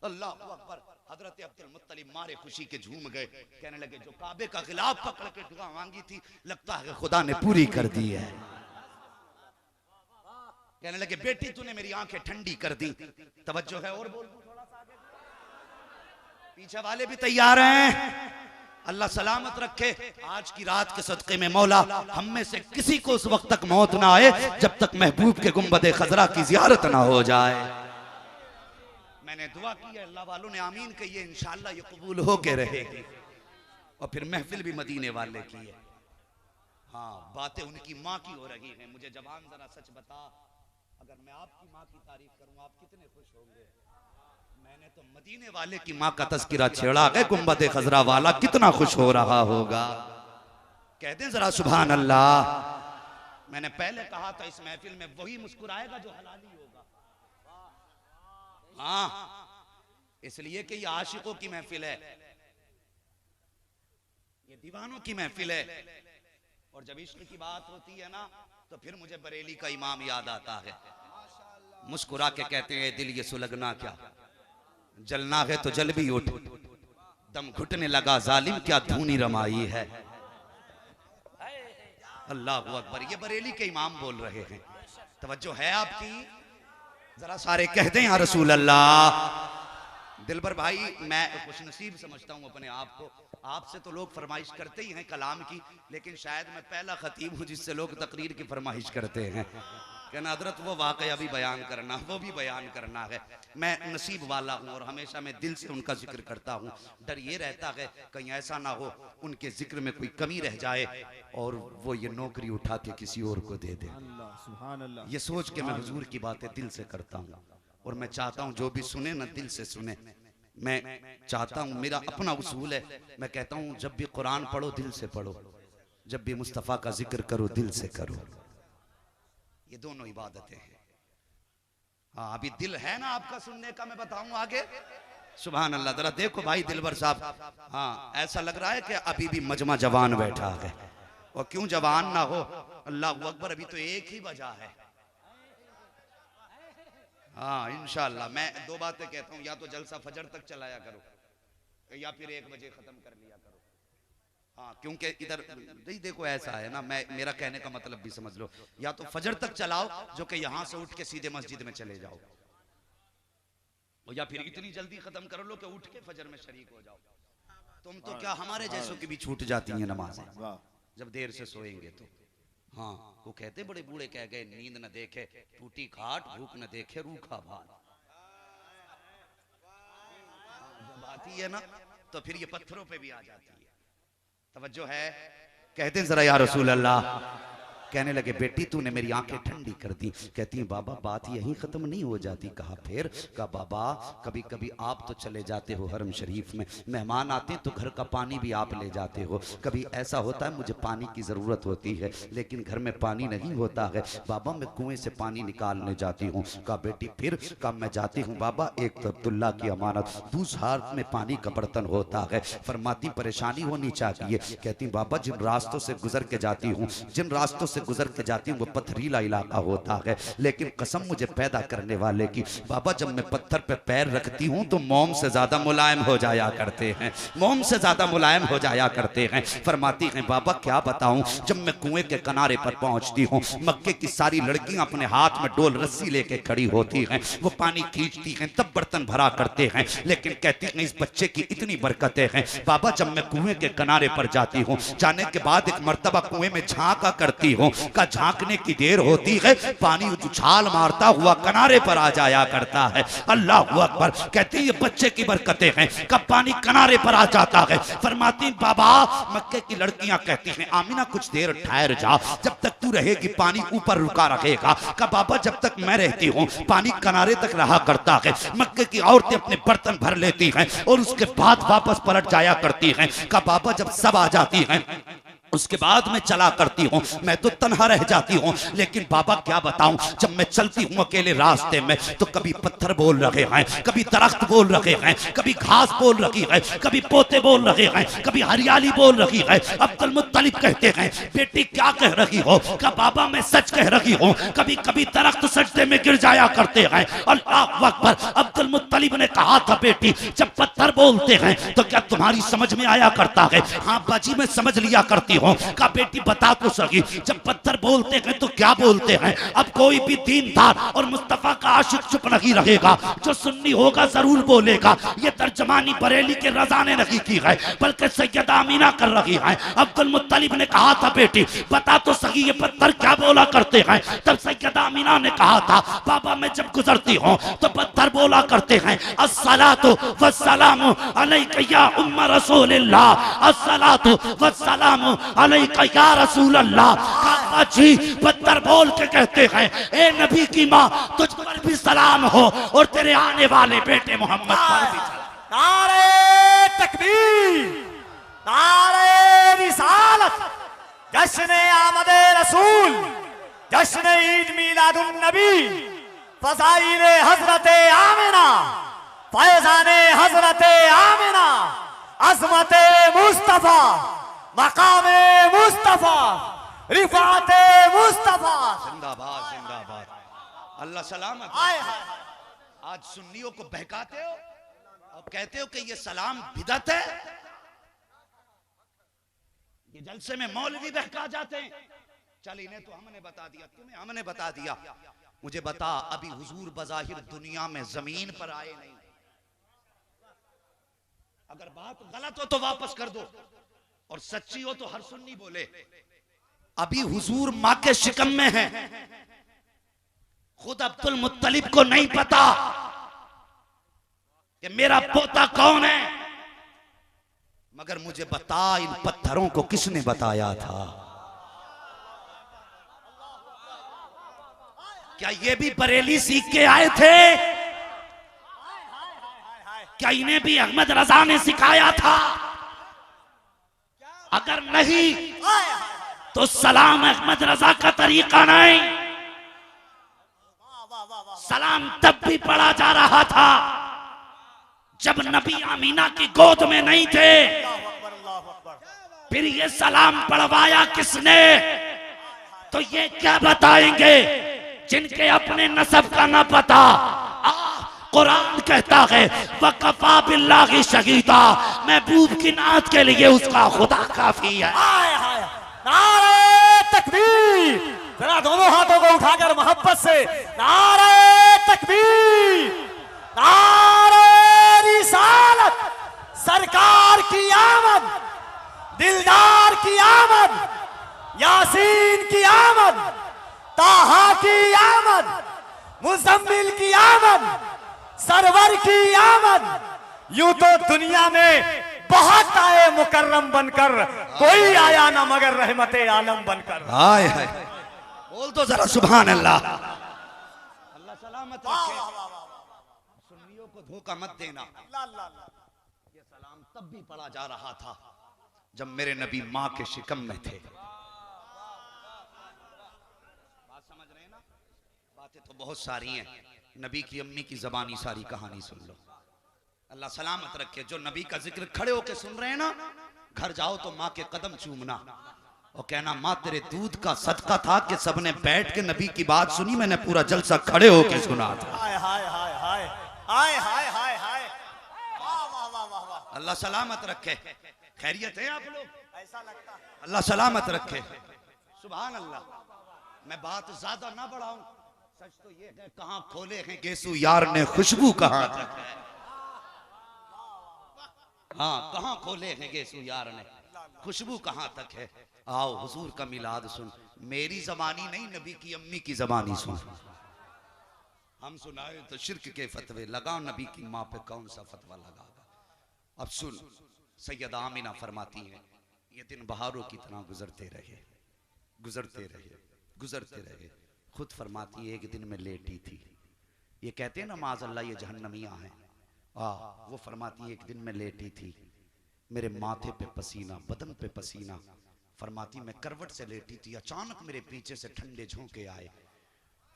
अल्लाह अकबर। हजरत अब्दुल मुत्तलिब मारे खुशी के झूम गए, कहने लगे जो काबे का खिलाफ पकड़ के दुआ मांगी थी लगता है खुदा ने पूरी कर दी है। कहने लगे बेटी तूने मेरी आंखें ठंडी कर दी। तवज्जो है और बोल थोड़ा सा आगे, पीछे वाले भी तैयार हैं। अल्लाह सलामत रखे। आज की रात के सदक़े में मौला हम में से किसी को उस वक्त तक मौत ना आए जब तक महबूब के गुंबद खजरा की जियारत ना हो जाए। मैंने दुआ की है, अल्लाह वालों ने आमीन कही है, इंशाअल्लाह ये कबूल हो के रहेगी। और फिर महफिल भी मदीने वाले की है। हाँ बातें उनकी माँ की हो रही हैं। मुझे जवान जरा सच बता, अगर मैं आपकी माँ की तारीफ करूं आप कितने खुश होंगे? मैंने तो मदीने वाले की माँ का तज़किरा छेड़ा है, गुंबद खजरा वाला कितना खुश हो रहा होगा। कहते हैं जरा सुभान अल्लाह। मैंने पहले कहा था इस महफिल में वही मुस्कुराएगा जो हलाली होगा। हाँ इसलिए कि ये आशिकों की महफिल है, ये दीवानों की महफिल है। और जब इश्क की बात होती है ना तो फिर मुझे बरेली का इमाम याद आता है। मुस्कुरा के कहते हैं दिल ये सुलगना क्या, जलना है तो जल भी उठ, दम घुटने लगा जालिम क्या धूनी रमाई है। अल्लाह अकबर, ये बरेली के इमाम बोल रहे हैं। तवज्जो है आपकी? जरा सारे कह दें या रसूल अल्लाह। दिलबर भाई मैं खुश नसीब समझता हूँ अपने आप को। आपसे तो लोग फरमाइश करते ही हैं कलाम की, लेकिन शायद मैं पहला खतीब हूँ जिससे लोग तकरीर की फरमाइश करते हैं। कहना हजरत वो वाकया भी बयान करना, वो भी बयान करना है। मैं नसीब वाला हूँ और हमेशा मैं दिल से उनका जिक्र करता हूँ। डर ये रहता है कहीं ऐसा ना हो उनके जिक्र में कोई कमी रह जाए और वो ये नौकरी उठा के किसी और को दे दे। ये सोच के मैं हुजूर की बातें दिल से करता हूँ और मैं चाहता हूँ जो भी सुने ना दिल से सुने। मैं चाहता हूँ, मेरा अपना उसूल है, मैं कहता हूँ जब भी कुरान पढ़ो दिल से पढ़ो, जब भी मुस्तफ़ा का जिक्र करो दिल से करो। ये दोनों इबादतें हैं। हाँ अभी दिल है ना आपका सुनने का, मैं बताऊं आगे। सुभान अल्लाह। जरा देखो भाई दिलबर साहब, हाँ ऐसा लग रहा है कि अभी भी मजमा जवान बैठा है। और क्यों जवान ना हो, अल्लाह अकबर, अभी तो एक ही बजा है। हाँ इंशाअल्लाह। मैं दो बातें कहता हूँ, या तो जलसा फजर तक चलाया करो या फिर 1 बजे खत्म कर लिया करो। हाँ क्योंकि इधर नहीं देखो ऐसा है ना, मैं मेरा कहने का मतलब भी समझ लो, या तो फजर तक चलाओ जो कि यहाँ से उठ के सीधे मस्जिद में चले जाओ, या फिर इतनी जल्दी खत्म कर लो कि उठ के फजर में शरीक हो जाओ। तुम तो क्या हमारे जैसों की भी छूट जाती हैं नमाजें जब देर से सोएंगे तो। हाँ वो कहते बड़े बूढ़े कह गए, नींद न देखे टूटी खाट, भूख न देखे रूखा भात। जब आती है ना तो फिर ये पत्थरों पे भी आ जाती है। तवज्जो है? कहते हैं जरा या रसूल अल्लाह। कहने लगे बेटी तूने मेरी आंखें ठंडी कर दी। कहती है बाबा बात यहीं खत्म नहीं हो जाती। कहा फिर? कहा बाबा कभी कभी आप तो चले जाते हो हरम शरीफ में, मेहमान आते हैं तो घर का पानी भी आप ले जाते हो। कभी ऐसा होता है मुझे पानी की ज़रूरत होती है लेकिन घर में पानी नहीं होता है, बाबा मैं कुएं से पानी निकालने जाती हूँ। कहा बेटी फिर? कहा मैं जाती हूँ बाबा, एक तो अब्दुल्ला की अमानत, दूसरे हाथ में पानी का बर्तन होता है। फरमाती परेशानी होनी चाहिए। कहती बाबा जिन रास्तों से गुजर के जाती हूँ, जिन रास्तों से गुजर के जाती हूँ वो पथरीला इलाका होता है, लेकिन कसम मुझे पैदा करने वाले की बाबा जब मैं पत्थर पे पैर रखती हूँ तो मोम से ज्यादा मुलायम हो जाया करते हैं, मोम से ज्यादा मुलायम हो जाया करते हैं। फरमाती हैं बाबा क्या बताऊं, जब मैं कुएं के किनारे पर पहुंचती हूँ मक्के की सारी लड़कियां अपने हाथ में डोल रस्सी लेके खड़ी होती हैं, वो पानी खींचती हैं तब बर्तन भरा करते हैं। लेकिन कहती हैं इस बच्चे की इतनी बरकतें हैं बाबा, जब मैं कुएं के किनारे पर जाती हूँ जाने के बाद एक मर्तबा कुएं में झांका करती हूँ हूँ। का झांकने की देर होती है, पानी उछाल मारता हुआ किनारे पर आ जाया करता है। अल्लाह अकबर। कहते ये बच्चे की बरकतें हैं, कब पानी किनारे पर आ जाता है। फरमाती बाबा, मक्के की लड़कियां कहती हैं आमिना कुछ देर ठहर जा, जब तक तू रहेगी पानी ऊपर रुका रहेगा। का बाबा जब तक मैं रहती हूँ पानी किनारे तक रहा करता है। मक्के की औरतें अपने बर्तन भर लेती हैं और उसके बाद वापस पलट जाया करती हैं। का बाबा जब सब आ जाती हैं उसके बाद मैं चला करती हूँ, मैं तो तन्हा रह जाती हूँ। लेकिन बाबा क्या बताऊं, जब मैं चलती हूँ अकेले रास्ते में तो कभी पत्थर बोल रहे हैं, कभी दरख्त बोल रहे हैं, कभी घास बोल रही है, कभी पोते बोल रहे हैं, कभी हरियाली बोल रही है। अब्दुल मुत्तलिब कहते हैं बेटी क्या कह रही हो? का बाबा मैं सच कह रही हूँ। कभी कभी दरख्त सजदे में गिर जाया करते हैं। अल्लाह अकबर। अब्दुल मुत्तलिब ने कहा था बेटी जब पत्थर बोलते हैं तो क्या तुम्हारी समझ में आया करता है? हाँ बाजी मैं समझ लिया करती हूँ। का बेटी बता तो सही जब पत्थर बोलते हैं तो क्या बोलते हैं? अब कोई भी दीनदार और मुस्तफा का आशिक चुप नहीं रहेगा, जो सुन्नी होगा जरूर बोलेगा। ये तर्जमानी बरेली के रजा ने नहीं की है बल्कि सैयदा आमीना कर रही है। अब्दुल मुत्तलिब ने कहा था बेटी बता तो सही ये पत्थर क्या बोला करते हैं? तब सैयदा आमीना ने कहा था बाबा मैं जब गुजरती हूँ तो पत्थर बोला करते हैं अस्सलातु वस्सलामु अलैका या उम्म रसूलिल्लाह, अस्सलातु वस्सलामु अलैका या रसूल अल्लाह। काबा जी पत्थर बोल के कहते हैं ए नबी की माँ तुझ पर भी सलाम हो और तेरे आने वाले बेटे मोहम्मद पर भी सलाम। नारे तकबीर, नारे रिसालत, जश्न आमदे रसूल, जश्न ईद मिलादुन नबी, फज़ाइल हजरत आमिना, फैजान हजरत आमिना, अज़मत मुस्तफा, मकामे मुस्तफा, रिफाते मुस्तफा। जिंदाबाद जिंदाबाद। अल्लाह सलामत। आज सुन्नियों को बहकाते हो और कहते हो कि ये सलाम बिदअत है। ये जलसे में मौलवी बहका जाते हैं। चल इन्हें तो हमने बता दिया, तुम्हें हमने बता दिया। मुझे बता अभी हुजूर बज़ाहिर दुनिया में जमीन पर आए नहीं। अगर बात गलत हो तो वापस कर दो और सच्ची हो तो हर सुन्नी बोले। अभी हुजूर माँ के शिकम में है। खुद अब्दुल मुत्तलिब को नहीं पता कि मेरा पोता कौन है, मगर मुझे बता इन पत्थरों को किसने बताया था? क्या ये भी बरेली सीख के आए थे? क्या इन्हें भी अहमद रजा ने सिखाया था? अगर नहीं तो सलाम अहमद रजा का तरीका नहीं। सलाम तब भी पढ़ा जा रहा था जब नबी आमीना की गोद में नहीं थे। फिर ये सलाम पढ़वाया किसने? तो ये क्या बताएंगे जिनके अपने नसब का ना पता। कुरान कहता है वकफा बिल्लाहि शहीदा, महबूब की नात के लिए उसका खुदा काफी है। नारे तकबीर, जरा दोनों हाथों को उठाकर मोहब्बत से नारे तकबीर, नारे रिसालत, सरकार की आमद, दिलदार की आमद, यासीन की आमद, ताहा की आमद, मुजम्मिल की आमद, सरवर की आमद। यूं तो दुनिया में बहुत आए मुकर्रम बनकर, कोई आया ना मगर रहमते आलम बनकर। हाय हाय बोल तो जरा सुभान अल्लाह। अल्लाह सलामत रखे। सुन्नियों को धोखा मत देना। ये सलाम तब भी पढ़ा जा रहा था जब मेरे नबी माँ के शिकम में थे। बात समझ रहे हैं ना? बातें तो बहुत सारी हैं। नबी की अम्मी की जबानी सारी कहानी सुन लो। अल्लाह सलामत रखे। जो नबी का जिक्र खड़े होके सुन रहे हैं ना, घर जाओ तो माँ के कदम चूमना और कहना माँ तेरे दूध का सदका था कि सबने बैठ के नबी की बात सुनी, मैंने पूरा जलसा खड़े होके सुना था। हाय हाय हाय हाय हाय हाय हाय हाय। वाह वाह वाह वाह। अल्लाह सलामत रखे। खैरियत है आप लोग? ऐसा लगता है। अल्लाह सलामत रखे। सुभान अल्लाह। मैं बात ज्यादा ना बढ़ाऊं, सच तो ये है कहां खोले हैं गेसू यार ने खुशबू कहां तक है। हाँ कहां खोले हैं गेसू यार ने खुशबू कहां तक है। आओ हुजूर का मिलाद सुन। मेरी जबानी नहीं, नबी की अम्मी की जबानी सुन। हम सुनाए तो शिर्क के फतवे लगाओ, नबी की माँ पे कौन सा फतवा लगागा। अब सुन, सैयदा आमिना फरमाती हैं ये दिन बहारों की तरह गुजरते रहे, गुजरते रहे, गुजरते रहे। खुद फरमाती है एक दिन में लेटी थी, ये कहते हैं ना माज़अल्लाह ये जहन्नमियाँ हैं, वो फरमाती है एक दिन में लेटी थी, मेरे माथे पे पसीना, बदन पे पसीना। फरमाती मैं करवट से लेटी थी, अचानक मेरे पीछे से ठंडे झोंके आए।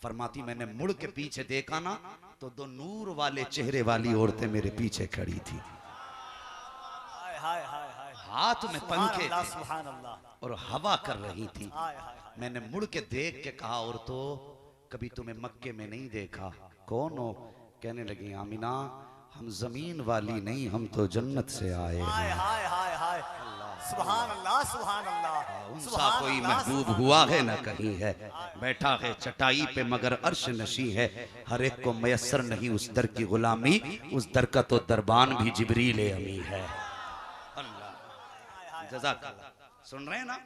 फरमाती मैंने मुड़ के पीछे देखा ना तो दो नूर वाले चेहरे वाली औरतें मेरे पीछे खड़ी थी, हाथ में पंखे और हवा कर रही थी। मैंने मुड़ के देख के कहा औरतों कभी तुम्हें मक्के में नहीं देखा, कौन हो? कहने लगी आमिना हम जमीन वाली नहीं, हम तो जन्नत से आए हैं। सुभान अल्लाह, सुभान अल्लाह। उनसा कोई महबूब हुआ है न कहीं है, बैठा है चटाई पे मगर अर्श नशी है, हर एक को मयसर नहीं उस दर की गुलामी, उस दर का तो दरबान भी जिब्रील अमी है। जज़ाकल्लाह। सुन रहे हैं ना?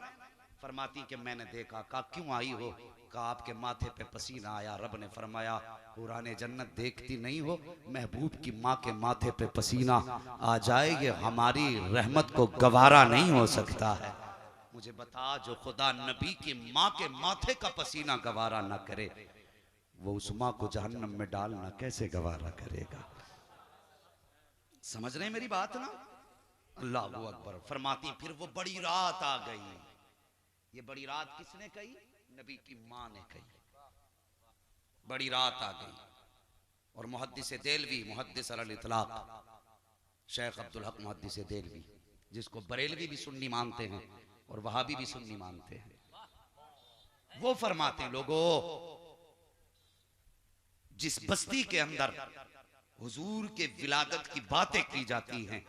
फरमाती कि मैंने देखा। कहा क्यों आई हो? कहा आपके माथे पे पसीना आया। रब ने फरमाया हुराने जन्नत देखती नहीं हो, महबूब की माँ के माथे पे पसीना आ जाए ये हमारी रहमत को गवारा नहीं हो सकता है। मुझे बता जो खुदा नबी की माँ के माथे का पसीना गवारा ना करे, वो उस माँ को जहन्नम में डालना कैसे गवारा करेगा? समझ रहे मेरी बात ना? अल्लाह अकबर। फरमाती फिर वो बड़ी रात आ गई। ये बड़ी रात किसने कही? नबी की माँ ने कही। बड़ी रात आ गई और मुहद्दिस देलवी, मुहद्दिस अल इतलाक शेख अब्दुल हक मुहद्दिस देलवी, जिसको बरेलवी भी सुन्नी मानते हैं और वहाबी भी सुन्नी मानते हैं, वो फरमाते हैं लोगों जिस बस्ती के अंदर हुजूर के विलादत की बातें की जाती हैं,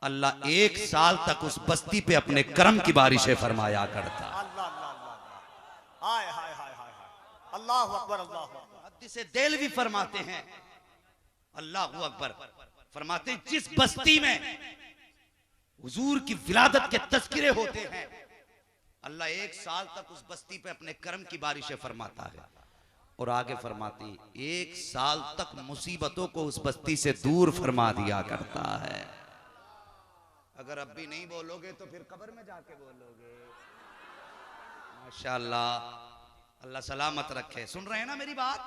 अल्लाह एक साल तक उस बस्ती पे अपने करम की बारिशें फरमाया करता। अल्लाह अकबर, अल्लाह अकबर। से दिल भी फरमाते हैं अल्लाह अकबर, फरमाते हैं जिस बस्ती में हुजूर की विलादत के तज़किरे होते हैं, अल्लाह एक साल तक उस बस्ती पे अपने करम की बारिशें फरमाता है। और आगे फरमाती एक साल तक मुसीबतों को उस बस्ती से दूर फरमा दिया करता है। अगर अब भी नहीं बोलोगे तो फिर कब्र में जाके बोलोगे। माशाअल्लाह, अल्लाह सलामत रखे। सुन रहे हैं ना मेरी बात?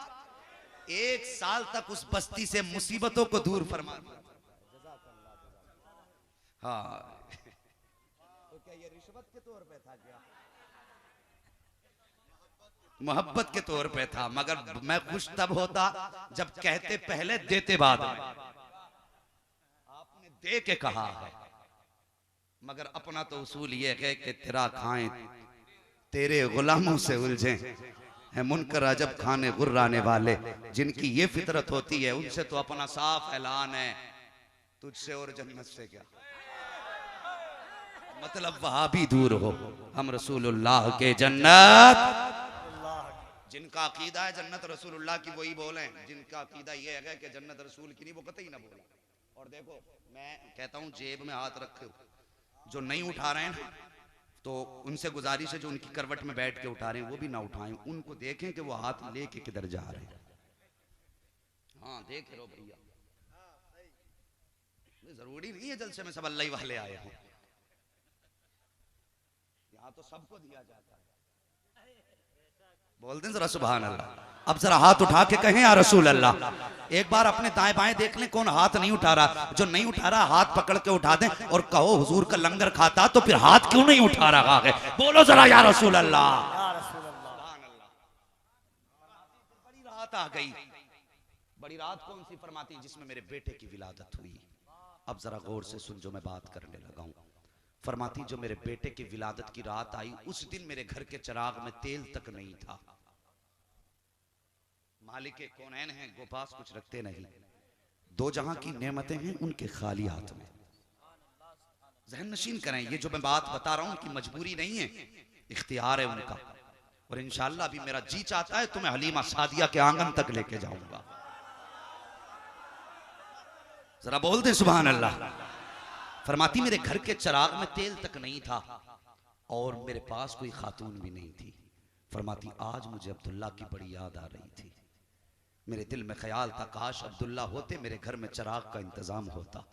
एक साल तक उस बस्ती से मुसीबतों को दूर फरमा दिया। हाँ तो क्या ये रिश्वत के तौर पे था क्या? मोहब्बत के तौर पे था, मगर मैं खुश तब होता जब कहते पहले देते बाद में। आपने दे के कहा है, मगर अपना तो उसूल ये है कि तेरा खाएं तेरे गुलामों से उलझे है मुनकर अजब खाने गुर्राने वाले, जिनकी ये फितरत होती है उनसे तो अपना साफ ऐलान है तुझसे और जन्नत से क्या मतलब। वहां भी दूर हो, हम रसूलुल्लाह के जन्नत, जिनका अकीदा है जन्नत रसूलुल्लाह की वही बोले, जिनका अकीदा ये है कि जन्नत रसूल की नहीं वो कतई ना बोले। और देखो मैं कहता हूँ जेब में हाथ रखे जो नहीं उठा रहे हैं तो उनसे गुजारिश है जो उनकी करवट में बैठ के उठा रहे हैं वो भी ना उठाएं, उनको देखें कि वो हाथ लेके किधर जा रहे हैं। हाँ देख लो भैया, जरूरी नहीं है जलसे में सब अल्लाह वाले आए हों, यहाँ तो सबको दिया जाता है। बोल दें जरा सुभान अल्लाह। अब जरा हाथ उठा के कहें या रसूल अल्लाह। एक बार अपने दाएं बाएं देख लें कौन हाथ नहीं उठा रहा। जो नहीं उठा रहा हाथ पकड़ के उठा दें और कहो हुजूर का लंगर खाता तो फिर हाथ क्यों नहीं उठा रहा है? बोलो जरा या रसूल अल्लाह। बड़ी रात आ गई। बड़ी रात कौन सी फरमाती है? जिसमें मेरे बेटे की विलादत हुई। अब जरा गौर से सुन जो मैं बात करने लगा हूं। फरमाती जो मेरे बेटे की विलादत की रात आई उस दिन मेरे घर के चिराग में तेल तक नहीं था। मालिक कौनैन हैं, गोपास कुछ रखते नहीं, दो जहां की नेमतें हैं उनके खाली हाथ में। जहन नशीन करें, ये जो मैं बात बता रहा हूं उनकी मजबूरी नहीं है, इख्तियार है उनका। और इंशाअल्लाह अभी मेरा जी चाहता है तुम्हें हलीमा सादिया के आंगन तक लेके जाऊंगा। जरा बोल दे सुभान अल्लाह। फरमाती मेरे घर के चिराग में तेल तक नहीं था और मेरे पास कोई खातून भी नहीं थी। फरमाती आज मुझे अब्दुल्ला की बड़ी याद आ रही थी। मेरे दिल में ख्याल था काश अब्दुल्ला होते मेरे घर में चिराग का इंतजाम होता।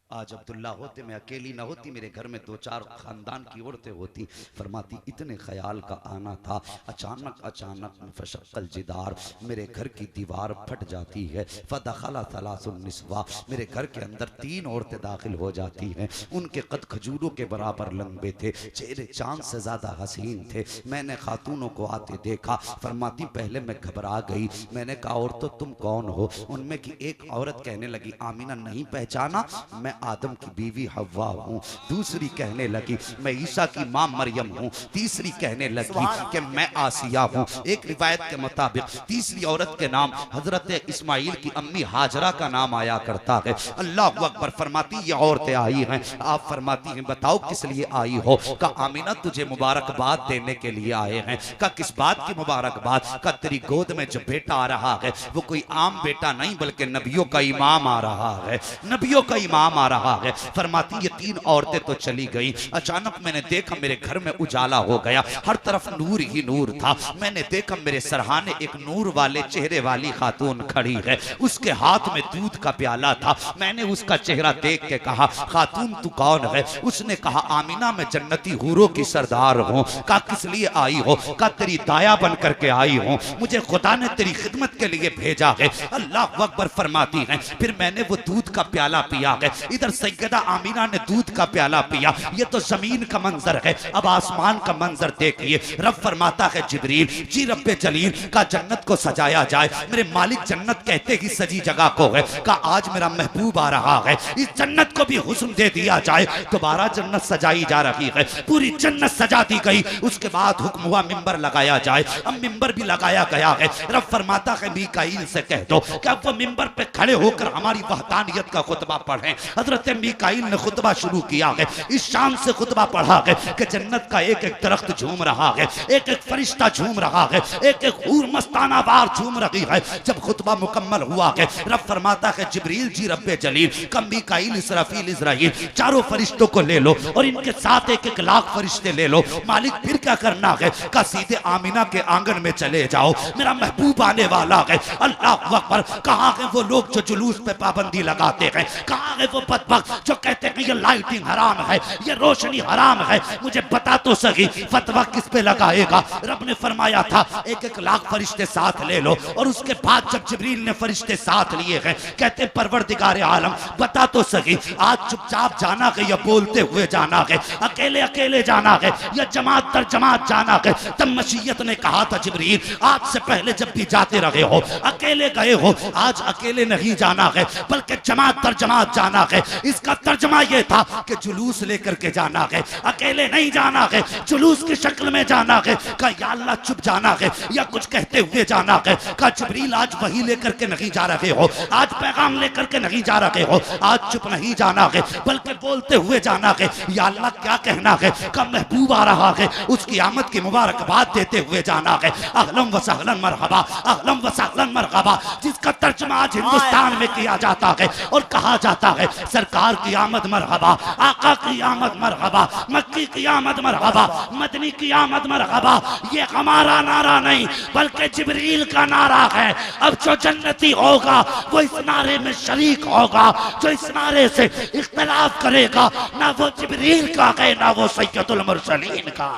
आज अब्दुल्ला होते मैं अकेली ना होती, मेरे घर में 2-4 खानदान की औरतें होती। फरमाती इतने ख्याल का आना था, अचानक अचानक फशक्कल जिदार, मेरे घर की दीवार फट जाती है। फदखला सलासुन निस्वा, मेरे घर के अंदर 3 औरतें दाखिल हो जाती हैं। उनके कद खजूरों के बराबर लंबे थे, चेहरे चांद से ज्यादा हसीन थे। मैंने खातूनों को आते देखा। फरमाती पहले मैं घबरा गई, मैंने कहा औरतों तुम कौन हो? उनमें की एक औरत कहने लगी आमीना नहीं पहचाना, मैं आदम की बीवी हव्वा हूँ। दूसरी कहने लगी मैं ईसा की माँ मरियम हूँ। तीसरी कहने लगी कि मैं आसिया हूँ। एक रिवायत के मुताबिक तीसरी औरत के नाम हजरत इस्माइल की अम्मी हाजरा का नाम आया करता है। अल्लाह अकबर। फरमाती ये औरतें आई हैं। आप फरमाती हैं बताओ किस लिए आई हो? का आमीना तुझे मुबारकबाद देने के लिए आए हैं। का किस बात की मुबारकबाद? का तेरी गोद में जो बेटा आ रहा है वो कोई आम बेटा नहीं बल्कि नबियों का इमाम आ रहा है, नबियों का इमाम आ रहा है। फरमाती ये 3 औरतें तो चली गई। अचानक मैंने देखा मेरे घर में उजाला हो गया, हर तरफ नूर ही नूर था। मैंने देखा मेरे सरहाने एक नूर वाले चेहरे वाली खातून खड़ी है, उसके हाथ में दूध का प्याला था। मैंने उसका चेहरा देख के कहा खातून तू कौन है? उसने कहा आमीना मैं जन्नती हूरों की सरदार हूँ। का किस लिए आई हो? का तेरी दाया बन करके आई हूँ, मुझे खुदा ने तेरी खिदमत के लिए भेजा है। अल्लाह अकबर। फरमाती है फिर मैंने वो दूध का प्याला पिया है। इधर सैयदा आमीना ने दूध का प्याला पिया। ये तो जमीन का मंजर है, अब आसमान का मंजर देखिए। रब फरमाता है जिब्रील जी रब्बे जलील का जन्नत को सजाया जाए। मेरे मालिक जन्नत कहते ही सजी जगह को है। का आज मेरा महबूब आ रहा है, इस जन्नत को भी हुस्न दे दिया जाए। दोबारा जन्नत सजाई जा रही है, पूरी जन्नत सजा दी गई। उसके बाद हुक्म हुआ मिंबर लगाया जाए। अब मिंबर भी लगाया गया है। रब फरमाता है मीकाईल से कह दो कि अब वो मिंबर पे खड़े होकर हमारी वहदानियत का खुतबा पढ़ें। हजरत मीकाईल ने खुतबा शुरू किया है, इस शान से खुतबा पढ़ा है कि जन्नत का एक एक दरख्त झूम रहा है, एक एक फरिश्ता झूम रहा है, एक एक हूर मस्ताना वार झूम रही है। जब खुतबा मुकम्मल हुआ है रब फरमाता है जिब्रील जी रब्बे जलील का मीकाईल इसराफील इजराइल चारों फरिश्तों को ले लो और इनके साथ एक एक लाख फरिश्ते ले लो। मालिक फिर क्या करना है? का सीधे आमीना के आंगन में चले जाओ, मेरा महबूब आने वाला है। अल्लाह अकबर। कहाँ है वो लोग जो जुलूस पे पाबंदी लगाते हैं? कहाँ है वो बदबख्त जो कहते हैं ये लाइटिंग हराम है, ये रोशनी हराम है? मुझे बता तो सही फतवा किस पे लगाएगा? रब ने फरमाया था एक एक लाख फरिश्ते साथ ले लो। और उसके बाद जब जिब्रील ने फरिश्ते साथ लिए हैं कहते परवरदिगार आलम बता तो सही आज चुपचाप जाना है या बोलते हुए जाना है, अकेले अकेले जाना है या जमात दर जमात जाना है? तब मशीयत ने कहा था जिब्रील आज से पहले जब भी जाते रहे हो अकेले गए हो, आज अकेले नहीं जाना है बल्कि जमात दर जमात जाना है। इसका तर्जमा यह था कि जुलूस लेकर के जाना है, अकेले नहीं जाना है, जुलूस की शक्ल में जाना है। का या अल्लाह चुप जाना है या कुछ कहते हुए जाना है? का जिब्रील आज वही लेकर के नहीं जा रहे हो, आज पैगाम लेकर के नहीं जा रहे हो, आज चुप नहीं जाना है बल्कि बोलते हुए जाना है। या अल्लाह क्या कहना है? का महबूब आ रहा है, उसकी आमद की मुबारकबाद देते हुए जाना है। अहलन व सहलन मरहबा, अहलन व सहलन मरहबा, जिसका तर्जुमा आज हिंदुस्तान में किया जाता है और कहा जाता है सरकार की आमद मरहबा, आका की आमद मरहबा, मक्की की आमद मरहबा, मदनी की आमद मरहबा। ये हमारा नारा नहीं बल्कि जिब्रील का नारा है। अब जो जन्नती होगा वो इस नारे में शरीक होगा, जो इस नारे से इख्तिलाफ करेगा ना वो जिब्रील का है ना वो सैयदुल मुरसलीन का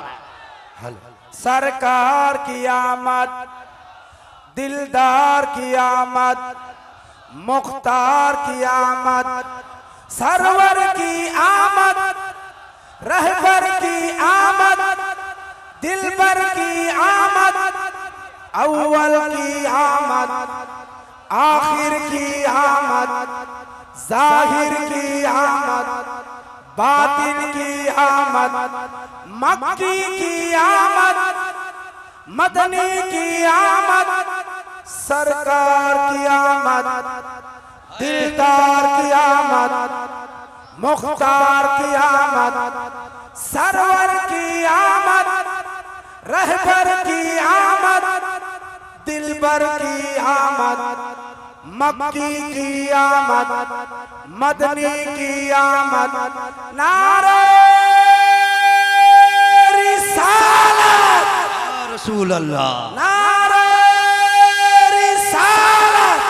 है। सरकार की आमद, दिलदार की आमद, मुख्तार की आमद, सरवर की आमद, रहबर की आमद, दिलबर की आमद, अव्वल की आमद, आखिर की आमद, जाहिर की आमद, बातिन की आमद, मक्की की आमद, मदनी की आमद, सरकार की आमद, दिलदार की आमद, मुख्तार की आमद, सरवर की आमद, रहबर की आमद, दिलबर की आमद, मक्की की आमद, मदनी की आमद। नारे रसूल अल्लाह नारे रिसालत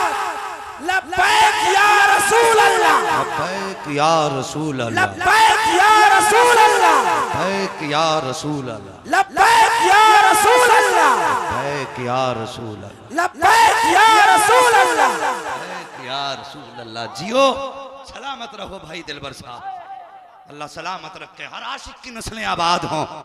लब्बैक या रसूल अल्लाह लब्बैक या रसूल अल्लाह लब्बैक या रसूल अल्लाह लब्बैक या रसूल अल्लाह लब्बैक या रसूल अल्लाह लब्बैक या रसूल अल्लाह लब्बैक या रसूल अल्लाह लब्बैक या रसूल अल्लाह। जियो सलामत रहो भाई दिलबर साहब, अल्लाह सलामत रखे, हर आशिक की नस्लें आबाद हों।